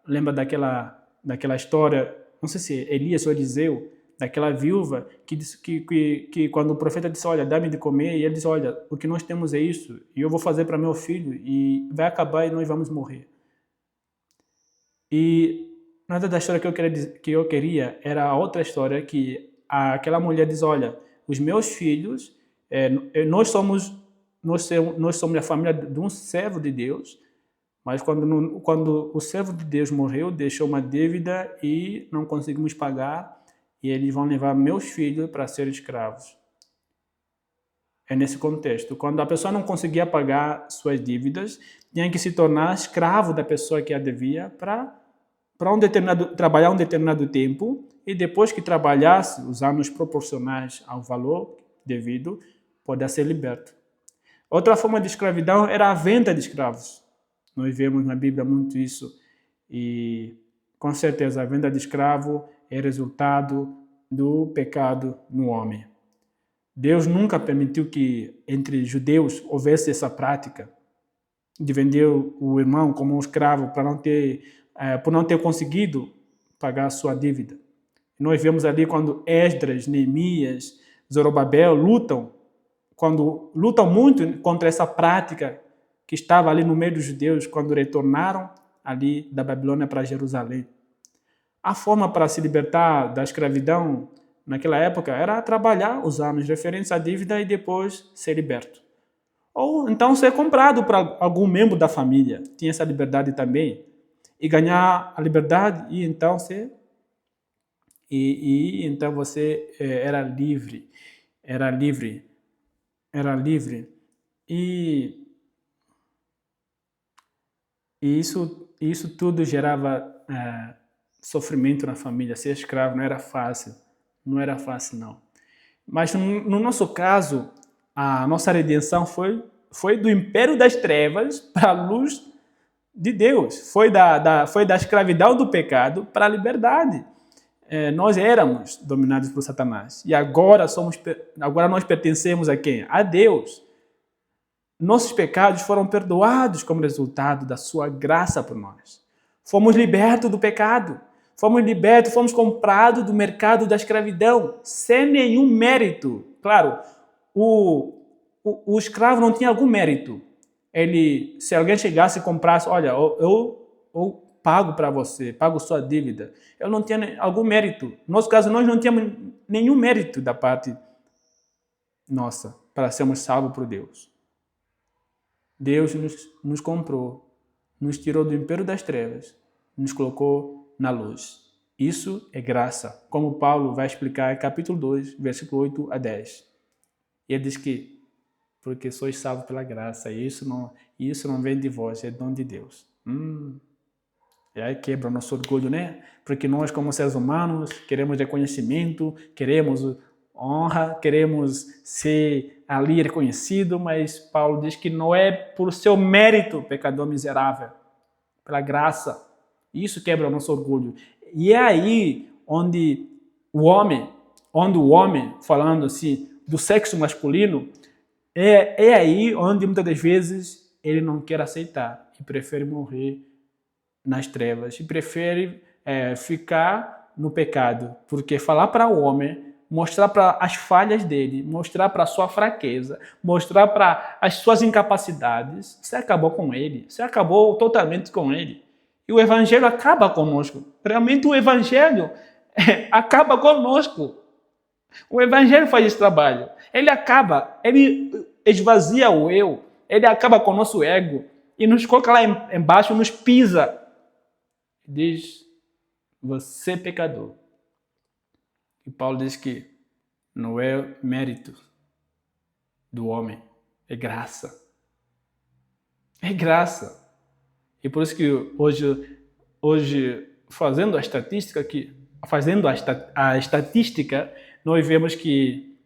lembra daquela história, não sei se é Elias ou Eliseu, daquela viúva que disse que quando o profeta disse, olha, dá-me de comer, e ele disse, olha, o que nós temos é isso, e eu vou fazer para meu filho, e vai acabar e nós vamos morrer. E nada da história que eu queria era a outra história que aquela mulher diz, olha, os meus filhos, nós somos a família de um servo de Deus, mas quando o servo de Deus morreu, deixou uma dívida e não conseguimos pagar, e eles vão levar meus filhos para serem escravos. É nesse contexto. Quando a pessoa não conseguia pagar suas dívidas, tinha que se tornar escravo da pessoa que a devia para trabalhar um determinado tempo, e depois que trabalhasse, os anos proporcionais ao valor devido, poder ser liberto. Outra forma de escravidão era a venda de escravos. Nós vemos na Bíblia muito isso, e com certeza a venda de escravo é resultado do pecado no homem. Deus nunca permitiu que entre judeus houvesse essa prática de vender o irmão como um escravo por não ter conseguido pagar a sua dívida. Nós vemos ali quando Esdras, Neemias, Zorobabel lutam muito contra essa prática que estava ali no meio dos judeus quando retornaram ali da Babilônia para Jerusalém. A forma para se libertar da escravidão naquela época era trabalhar os anos referentes à dívida e depois ser liberto. Ou então ser comprado para algum membro da família. Tinha essa liberdade também. E ganhar a liberdade e então então você era livre. Era livre. E isso tudo gerava sofrimento na família. Ser escravo não era fácil. Não era fácil, não. Mas no nosso caso, a nossa redenção foi do império das trevas para a luz de Deus. Foi da escravidão do pecado para a liberdade. Nós éramos dominados por Satanás. E agora nós pertencemos a quem? A Deus. Nossos pecados foram perdoados como resultado da sua graça por nós. Fomos libertos do pecado. Fomos comprados do mercado da escravidão, sem nenhum mérito. Claro, o escravo não tinha algum mérito. Se alguém chegasse e comprasse, olha, eu pago para você, pago sua dívida. Eu não tinha algum mérito. No nosso caso, nós não tínhamos nenhum mérito da parte nossa para sermos salvos por Deus. Deus nos comprou, nos tirou do império das trevas, nos colocou na luz. Isso é graça, como Paulo vai explicar em capítulo 2, versículo 8 a 10. E ele diz que porque sois salvos pela graça. E isso não vem de vós, é dom de Deus. E aí quebra o nosso orgulho, né? Porque nós, como seres humanos, queremos reconhecimento, queremos honra, queremos ser ali reconhecido, mas Paulo diz que não é por seu mérito, pecador miserável, pela graça. Isso quebra o nosso orgulho. E é aí onde o homem, falando assim, do sexo masculino, é aí onde muitas das vezes ele não quer aceitar e prefere morrer nas trevas e prefere ficar no pecado, porque falar para o homem, mostrar para as falhas dele, mostrar para a sua fraqueza, mostrar para as suas incapacidades, você acabou com ele, você acabou totalmente com ele. E o evangelho acaba conosco. Realmente o evangelho acaba conosco. O evangelho faz esse trabalho. Ele acaba, ele esvazia o eu, ele acaba com o nosso ego e nos coloca lá embaixo, nos pisa. Diz, você é pecador. E Paulo diz que não é mérito do homem, é graça. É graça. E por isso que hoje fazendo a estatística, nós vemos que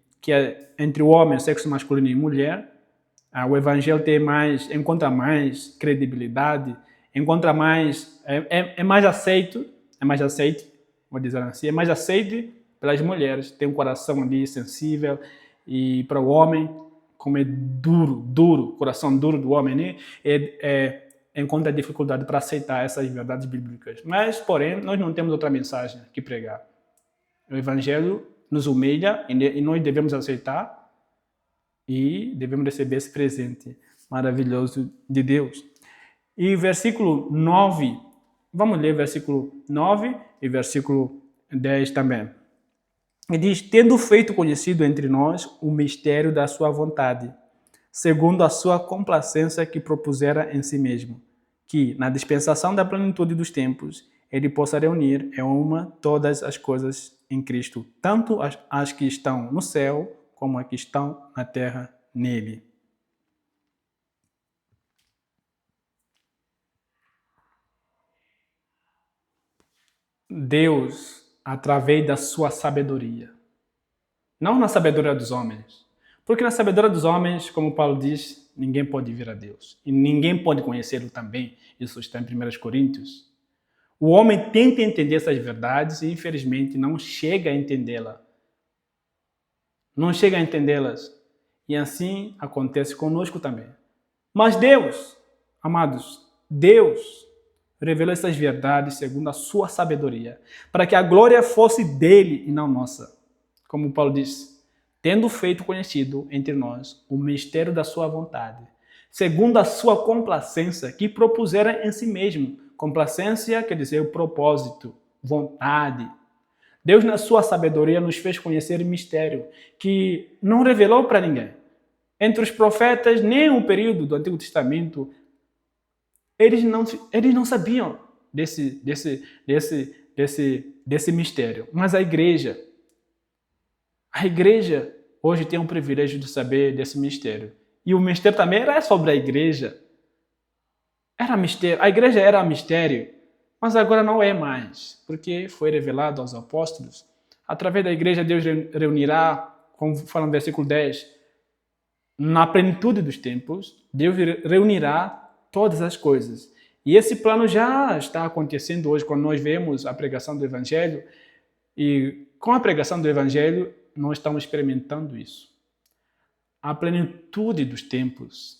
entre o homem, o sexo masculino e mulher, o evangelho encontra mais credibilidade, encontra mais, é mais aceito, vou dizer assim, é mais aceito pelas mulheres, tem um coração ali sensível, e para o homem, como é duro, coração duro do homem, né? Encontra dificuldade para aceitar essas verdades bíblicas. Mas, porém, nós não temos outra mensagem que pregar. O evangelho nos humilha e nós devemos aceitar e devemos receber esse presente maravilhoso de Deus. E versículo 9, vamos ler versículo 9 e versículo 10 também. Ele diz, tendo feito conhecido entre nós o mistério da sua vontade, segundo a sua complacência que propusera em si mesmo, que, na dispensação da plenitude dos tempos, ele possa reunir em uma todas as coisas em Cristo, tanto as que estão no céu como as que estão na terra nele. Deus, através da sua sabedoria, não na sabedoria dos homens, porque na sabedoria dos homens, como Paulo diz, ninguém pode vir a Deus. E ninguém pode conhecê-lo também. Isso está em 1 Coríntios. O homem tenta entender essas verdades e, infelizmente, não chega a entendê-las. Não chega a entendê-las. E assim acontece conosco também. Mas Deus, amados, Deus revelou essas verdades segundo a sua sabedoria, para que a glória fosse dele e não nossa. Como Paulo diz, tendo feito conhecido entre nós o mistério da sua vontade, segundo a sua complacência que propusera em si mesmo. Complacência quer dizer o propósito, vontade. Deus, na sua sabedoria, nos fez conhecer o mistério que não revelou para ninguém. Entre os profetas, nem o período do Antigo Testamento, eles não sabiam desse mistério. Mas a igreja hoje tem o privilégio de saber desse mistério. E o mistério também era sobre a igreja. Era mistério. A igreja era mistério, mas agora não é mais, porque foi revelado aos apóstolos. Através da igreja, Deus reunirá, como fala no versículo 10, na plenitude dos tempos, Deus reunirá todas as coisas. E esse plano já está acontecendo hoje, quando nós vemos a pregação do Evangelho. E com a pregação do Evangelho, nós estamos experimentando isso. A plenitude dos tempos,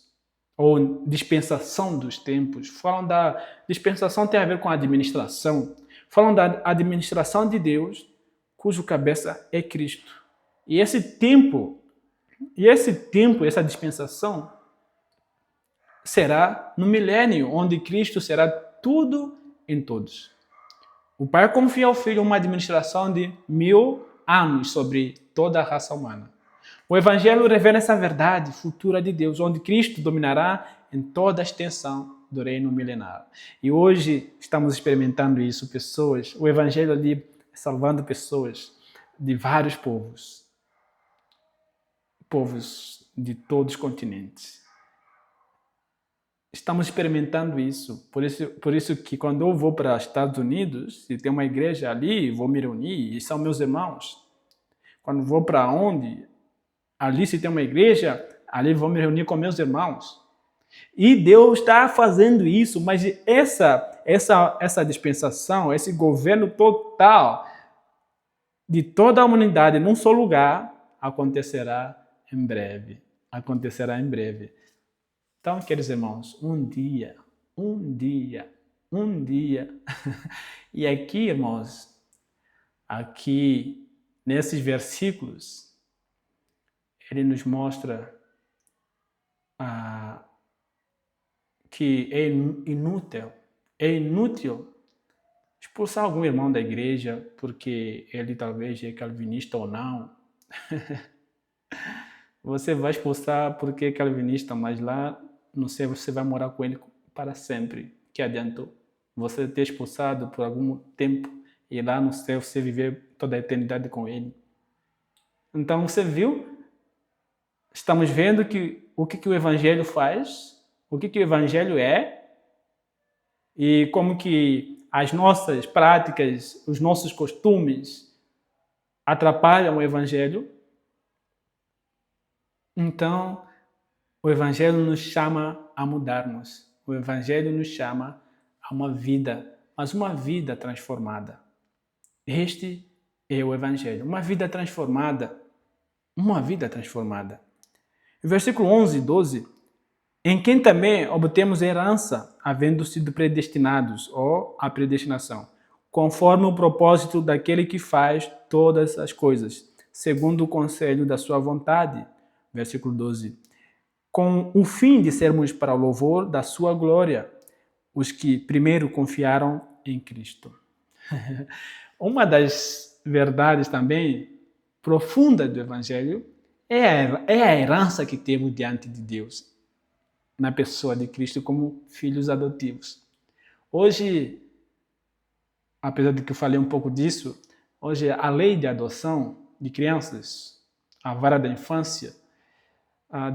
ou dispensação dos tempos, falam da dispensação tem a ver com a administração, falam da administração de Deus, cujo cabeça é Cristo. E esse tempo, essa dispensação, será no milênio, onde Cristo será tudo em todos. O Pai confia ao Filho uma administração de 1000 anos sobre toda a raça humana. O Evangelho revela essa verdade futura de Deus, onde Cristo dominará em toda a extensão do reino milenar. E hoje estamos experimentando isso, o Evangelho ali salvando pessoas de vários povos de todos os continentes. Estamos experimentando isso. Por isso que quando eu vou para os Estados Unidos, e tem uma igreja ali, vou me reunir, e são meus irmãos. Quando vou para onde, ali se tem uma igreja, ali vou me reunir com meus irmãos. E Deus está fazendo isso, mas essa dispensação, esse governo total de toda a humanidade num só lugar, acontecerá em breve. Acontecerá em breve. Então, queridos irmãos, um dia, e aqui, irmãos, aqui nesses versículos, ele nos mostra que é inútil expulsar algum irmão da igreja porque ele talvez é calvinista ou não. Você vai expulsar porque é calvinista, mas lá no céu você vai morar com ele para sempre. Que adiantou? Você ter expulsado por algum tempo e lá no céu você viver toda a eternidade com ele. Então você viu? Estamos vendo que o que o Evangelho faz, o que o Evangelho é e como que as nossas práticas, os nossos costumes atrapalham o Evangelho. Então, o Evangelho nos chama a mudarmos. O Evangelho nos chama a uma vida, mas uma vida transformada. Este é o Evangelho, uma vida transformada. Uma vida transformada. No versículo 11 e 12, em quem também obtemos herança, havendo sido predestinados, ou a predestinação, conforme o propósito daquele que faz todas as coisas, segundo o conselho da sua vontade. Versículo 12. Com o fim de sermos para o louvor da sua glória, os que primeiro confiaram em Cristo. Uma das verdades também profundas do Evangelho é a herança que temos diante de Deus, na pessoa de Cristo como filhos adotivos. Hoje, apesar de que eu falei um pouco disso, hoje a lei de adoção de crianças, a vara da infância,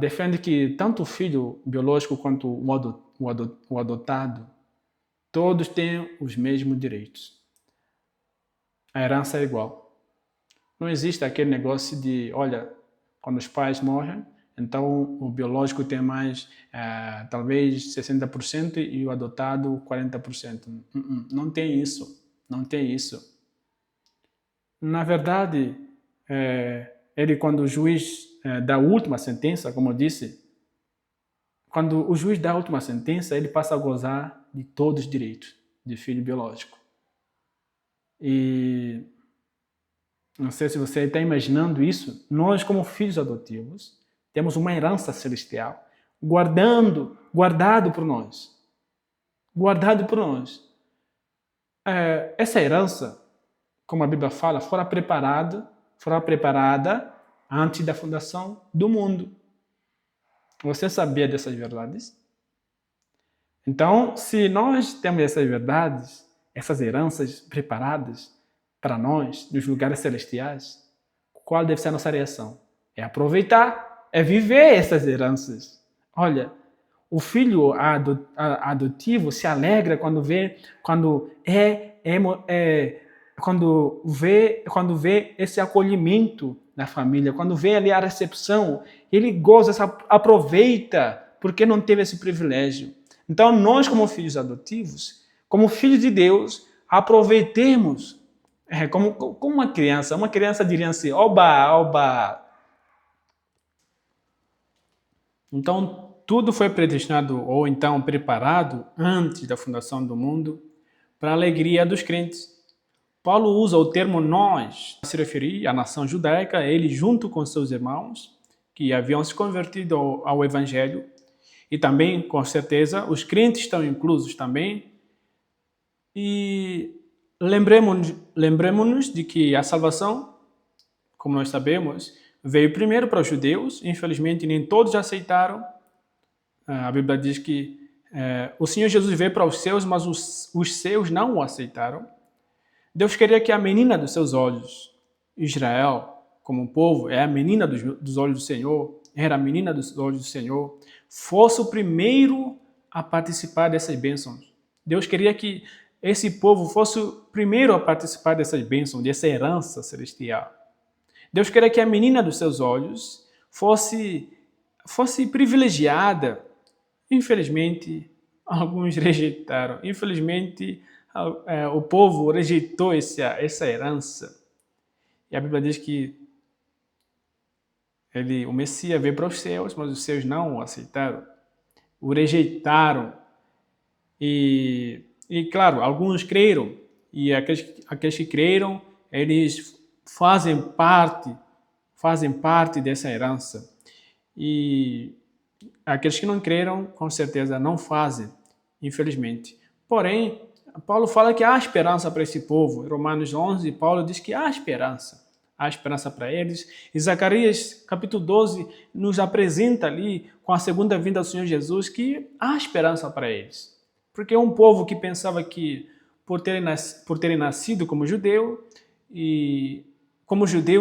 defende que tanto o filho biológico quanto o adotado, todos têm os mesmos direitos. A herança é igual. Não existe aquele negócio de, olha, quando os pais morrem, então o biológico tem mais, talvez 60% e o adotado 40%. Não tem isso. Não tem isso. Na verdade, quando o juiz dá a última sentença, como eu disse, quando o juiz dá a última sentença, ele passa a gozar de todos os direitos de filho biológico. E não sei se você está imaginando isso, nós como filhos adotivos temos uma herança celestial guardado por nós. Guardado por nós. Essa herança, como a Bíblia fala, fora preparada antes da fundação do mundo. Você sabia dessas verdades? Então, se nós temos essas verdades, essas heranças preparadas para nós, nos lugares celestiais, qual deve ser a nossa reação? É aproveitar, é viver essas heranças. Olha, o filho adotivo se alegra quando vê esse acolhimento na família, quando vê ali a recepção, ele goza, aproveita, porque não teve esse privilégio. Então, nós como filhos adotivos, como filhos de Deus, aproveitemos. Como uma criança diria assim, oba, oba. Então, tudo foi predestinado ou então preparado antes da fundação do mundo para a alegria dos crentes. Paulo usa o termo nós para se referir à nação judaica, ele junto com seus irmãos que haviam se convertido ao Evangelho, e também, com certeza, os crentes estão inclusos também. E lembremos-nos de que a salvação, como nós sabemos, veio primeiro para os judeus. Infelizmente, nem todos aceitaram. A Bíblia diz que o Senhor Jesus veio para os seus, mas os seus não o aceitaram. Deus queria que a menina dos seus olhos, Israel, como povo, é a menina dos olhos do Senhor, era a menina dos olhos do Senhor, fosse o primeiro a participar dessas bênçãos. Deus queria que esse povo fosse o primeiro a participar dessas bênçãos, dessa herança celestial. Deus queria que a menina dos seus olhos fosse privilegiada. Infelizmente, alguns rejeitaram. Infelizmente, o povo rejeitou essa herança. E a Bíblia diz que o Messias veio para os céus, mas os céus não o aceitaram. O rejeitaram. E claro, alguns creram. E aqueles que creram, eles fazem parte dessa herança. E aqueles que não creram, com certeza não fazem, infelizmente. Porém, Paulo fala que há esperança para esse povo. Em Romanos 11, Paulo diz que há esperança. Há esperança para eles. E Zacarias, capítulo 12, nos apresenta ali, com a segunda vinda do Senhor Jesus, que há esperança para eles. Porque é um povo que pensava que, por terem nascido como judeu,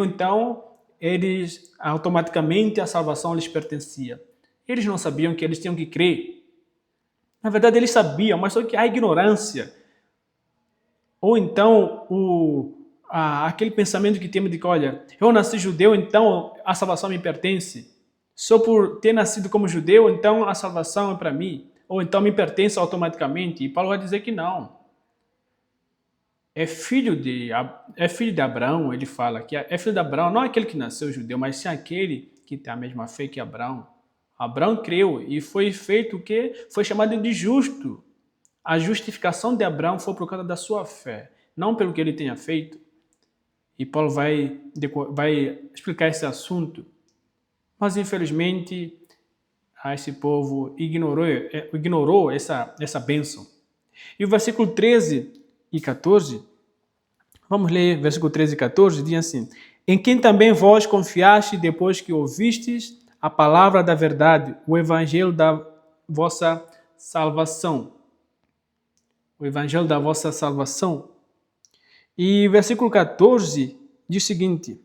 então, eles automaticamente a salvação lhes pertencia. Eles não sabiam que eles tinham que crer. Na verdade, eles sabiam, mas só que a ignorância, ou então aquele pensamento que temos de que, olha, eu nasci judeu, então a salvação me pertence. Só por ter nascido como judeu, então a salvação é para mim. Ou então me pertence automaticamente. E Paulo vai dizer que não. É filho de Abraão, ele fala que é filho de Abraão, não é aquele que nasceu judeu, mas sim aquele que tem a mesma fé que Abraão. Abraão creu e foi feito o quê? Foi chamado de justo. A justificação de Abraão foi por causa da sua fé, não pelo que ele tenha feito. E Paulo vai explicar esse assunto. Mas, infelizmente, esse povo ignorou essa bênção. E o versículo 13 e 14, vamos ler versículo 13 e 14, diz assim: em quem também vós confiaste depois que ouvistes a palavra da verdade, o evangelho da vossa salvação. O evangelho da vossa salvação. E versículo 14 diz o seguinte,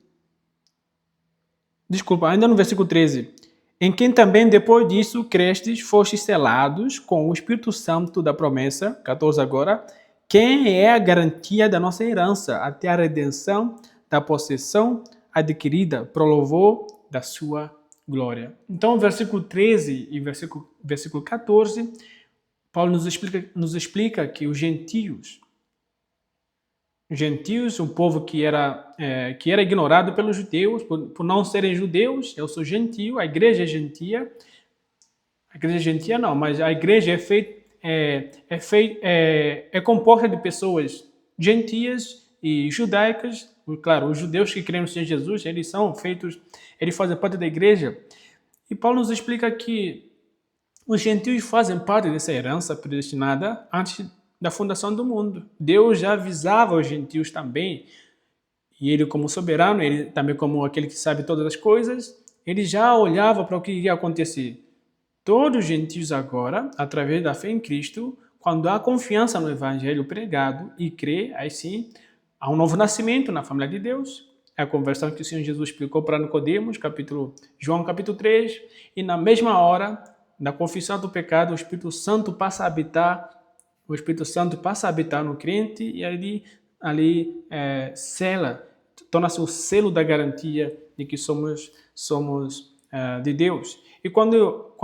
ainda no versículo 13, em quem também depois disso crestes, fostes selados com o Espírito Santo da promessa, 14 agora, quem é a garantia da nossa herança até a redenção da possessão adquirida pro louvor da sua glória. Então, versículo 13 e versículo 14, Paulo nos explica que os gentios, um povo que era ignorado pelos judeus, por não serem judeus, eu sou gentio, a igreja é gentia. A igreja gentia não, mas a igreja é composta de pessoas gentias e judaicas. Claro, os judeus que creem no Senhor Jesus, eles fazem parte da igreja. E Paulo nos explica que os gentios fazem parte dessa herança predestinada antes da fundação do mundo. Deus já avisava os gentios também, e ele como soberano, ele também como aquele que sabe todas as coisas, ele já olhava para o que ia acontecer. Todos os gentios agora, através da fé em Cristo, quando há confiança no evangelho pregado e crê, aí sim, há um novo nascimento na família de Deus. É a conversão que o Senhor Jesus explicou para Nicodemos, João capítulo 3, e na mesma hora da confissão do pecado, o Espírito Santo passa a habitar no crente e ali sela, torna-se o selo da garantia de que somos de Deus. E quando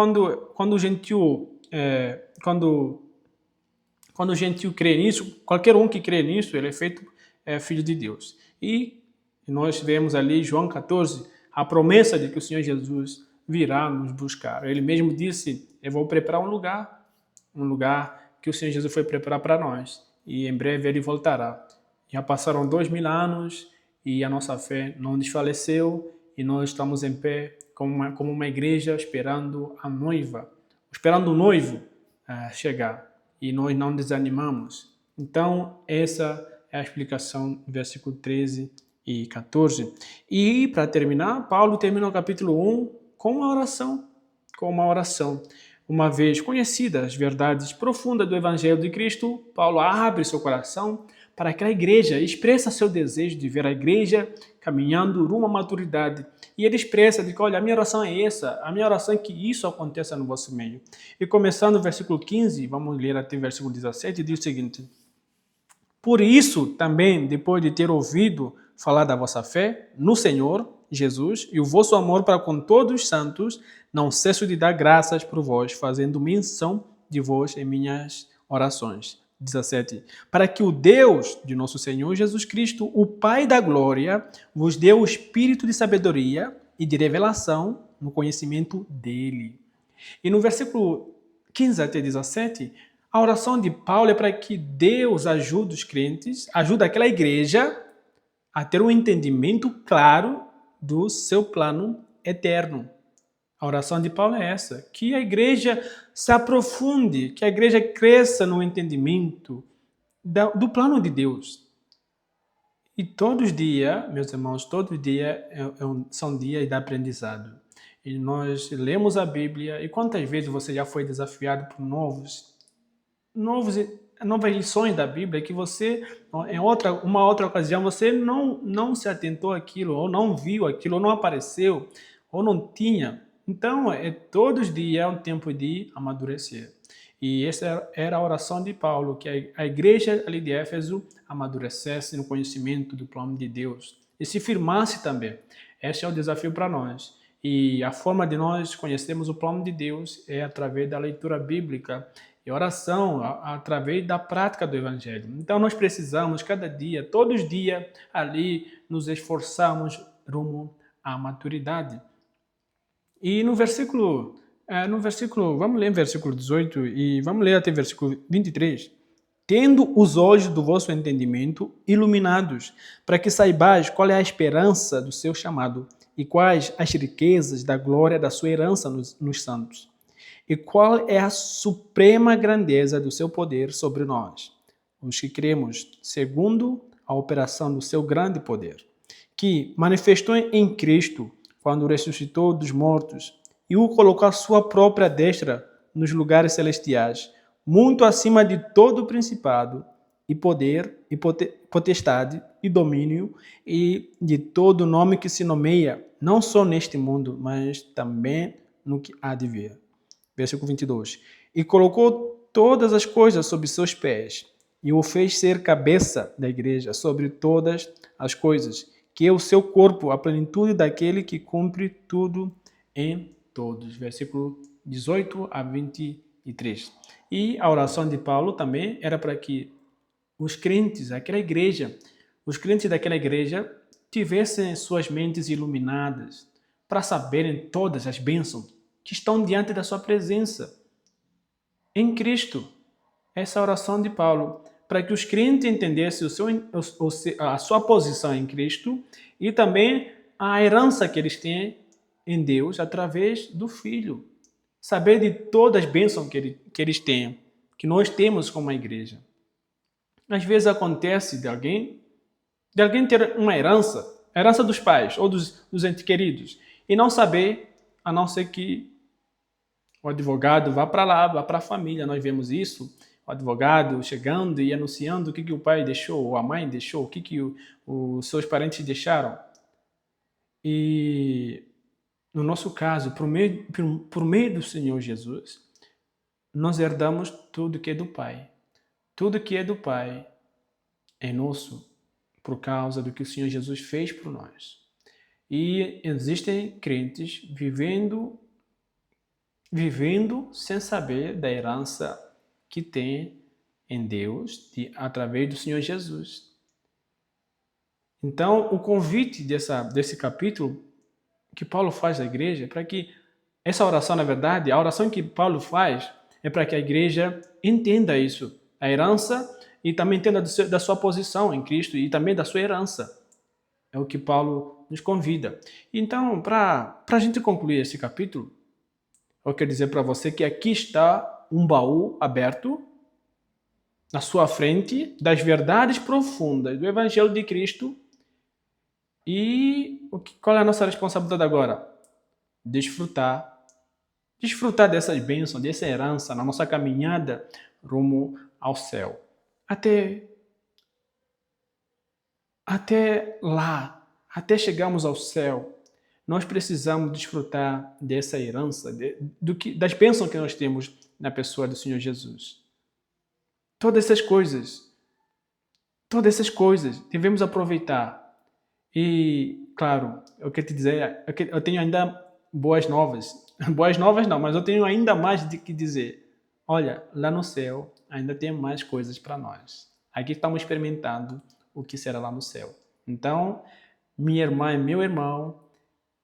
o gentio crê nisso, qualquer um que crê nisso, ele é feito filho de Deus. E nós vemos ali, João 14, a promessa de que o Senhor Jesus virá nos buscar. Ele mesmo disse, eu vou preparar um lugar que o Senhor Jesus foi preparar para nós. E em breve ele voltará. Já passaram 2000 anos e a nossa fé não desfaleceu e nós estamos em pé como uma igreja esperando o noivo chegar. E nós não desanimamos. Então, essa é a explicação do versículo 13 e 14. E, para terminar, Paulo termina o capítulo 1 com uma oração. uma vez conhecidas as verdades profundas do Evangelho de Cristo, Paulo abre seu coração para que a igreja expressa seu desejo de ver a igreja caminhando rumo à maturidade. E ele expressa de que, olha, a minha oração é essa, a minha oração é que isso aconteça no vosso meio. E começando no versículo 15, vamos ler até o versículo 17, diz o seguinte: por isso, também, depois de ter ouvido falar da vossa fé no Senhor Jesus e o vosso amor para com todos os santos, não cesso de dar graças por vós, fazendo menção de vós em minhas orações. 17. Para que o Deus de nosso Senhor Jesus Cristo, o Pai da glória, vos dê o espírito de sabedoria e de revelação no conhecimento dele. E no versículo 15 até 17, a oração de Paulo é para que Deus ajude os crentes, ajude aquela igreja a ter um entendimento claro do seu plano eterno. A oração de Paulo é essa, que a igreja se aprofunde, que a igreja cresça no entendimento do plano de Deus. E todos os dias, meus irmãos, todo dia são dias de aprendizado. E nós lemos a Bíblia, e quantas vezes você já foi desafiado por novas lições da Bíblia que você, em uma outra ocasião, você não se atentou àquilo, ou não viu aquilo, ou não apareceu, ou não tinha. Então, todos os dias é um tempo de amadurecer. E essa era a oração de Paulo, que a igreja ali de Éfeso amadurecesse no conhecimento do plano de Deus e se firmasse também. Esse é o desafio para nós. E a forma de nós conhecermos o plano de Deus é através da leitura bíblica e oração, através da prática do Evangelho. Então nós precisamos, cada dia, todos os dias, ali nos esforçarmos rumo à maturidade. E no versículo, vamos ler o versículo 18 e vamos ler até o versículo 23. Tendo os olhos do vosso entendimento iluminados, para que saibais qual é a esperança do seu chamado e quais as riquezas da glória da sua herança nos santos, e qual é a suprema grandeza do seu poder sobre nós, os que cremos, segundo a operação do seu grande poder, que manifestou em Cristo, quando ressuscitou dos mortos, e o colocou à sua própria destra nos lugares celestiais, muito acima de todo principado, e poder, e potestade, e domínio, e de todo nome que se nomeia, não só neste mundo, mas também no que há de vir. Versículo 22. E colocou todas as coisas sob seus pés, e o fez ser cabeça da igreja sobre todas as coisas, que é o seu corpo, a plenitude daquele que cumpre tudo em todos. Versículo 18 a 23. E a oração de Paulo também era para que os crentes daquela igreja tivessem suas mentes iluminadas para saberem todas as bênçãos que estão diante da sua presença em Cristo. Essa é a oração de Paulo, para que os crentes entendessem a sua posição em Cristo e também a herança que eles têm em Deus através do Filho. Saber de todas as bênçãos que eles têm, que nós temos como igreja. Às vezes acontece de alguém ter uma herança dos pais ou dos entes queridos, e não saber, a não ser que o advogado vá para lá, vá para a família. Nós vemos isso, o advogado chegando e anunciando o que o pai deixou, ou a mãe deixou, o que os seus parentes deixaram. E no nosso caso, por meio do Senhor Jesus, nós herdamos tudo que é do Pai. Tudo que é do Pai é nosso por causa do que o Senhor Jesus fez por nós. E existem crentes vivendo sem saber da herança que tem em Deus através do Senhor Jesus. Então, o convite desse capítulo que Paulo faz à igreja é para que essa oração, na verdade, a oração que Paulo faz é para que a igreja entenda isso, a herança, e também entenda da sua posição em Cristo e também da sua herança. É o que Paulo nos convida. Então, para a gente concluir esse capítulo, eu quero dizer para você que aqui está um baú aberto na sua frente das verdades profundas do Evangelho de Cristo. E qual é a nossa responsabilidade agora? Desfrutar desfrutar dessas bênçãos, dessa herança na nossa caminhada rumo ao céu. Até lá, até chegarmos ao céu, nós precisamos desfrutar dessa herança, das bênçãos que nós temos na pessoa do Senhor Jesus. Todas essas coisas devemos aproveitar. E, claro, eu quero te dizer, eu tenho ainda boas novas. Boas novas não, mas eu tenho ainda mais de que dizer. Olha, lá no céu ainda tem mais coisas para nós. Aqui estamos experimentando o que será lá no céu. Então, minha irmã e meu irmão,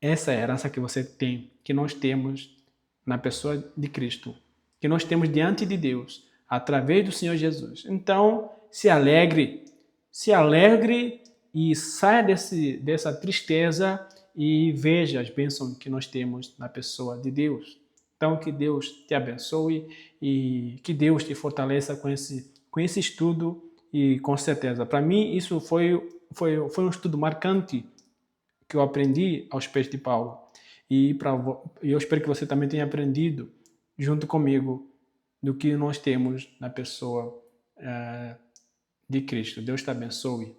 essa é a herança que você tem, que nós temos na pessoa de Cristo, que nós temos diante de Deus, através do Senhor Jesus. Então, se alegre e saia dessa tristeza e veja as bênçãos que nós temos na pessoa de Deus. Então, que Deus te abençoe e que Deus te fortaleça com esse estudo e com certeza. Para mim, isso foi um estudo marcante que eu aprendi aos pés de Paulo. E eu espero que você também tenha aprendido junto comigo do que nós temos na pessoa de Cristo. Deus te abençoe.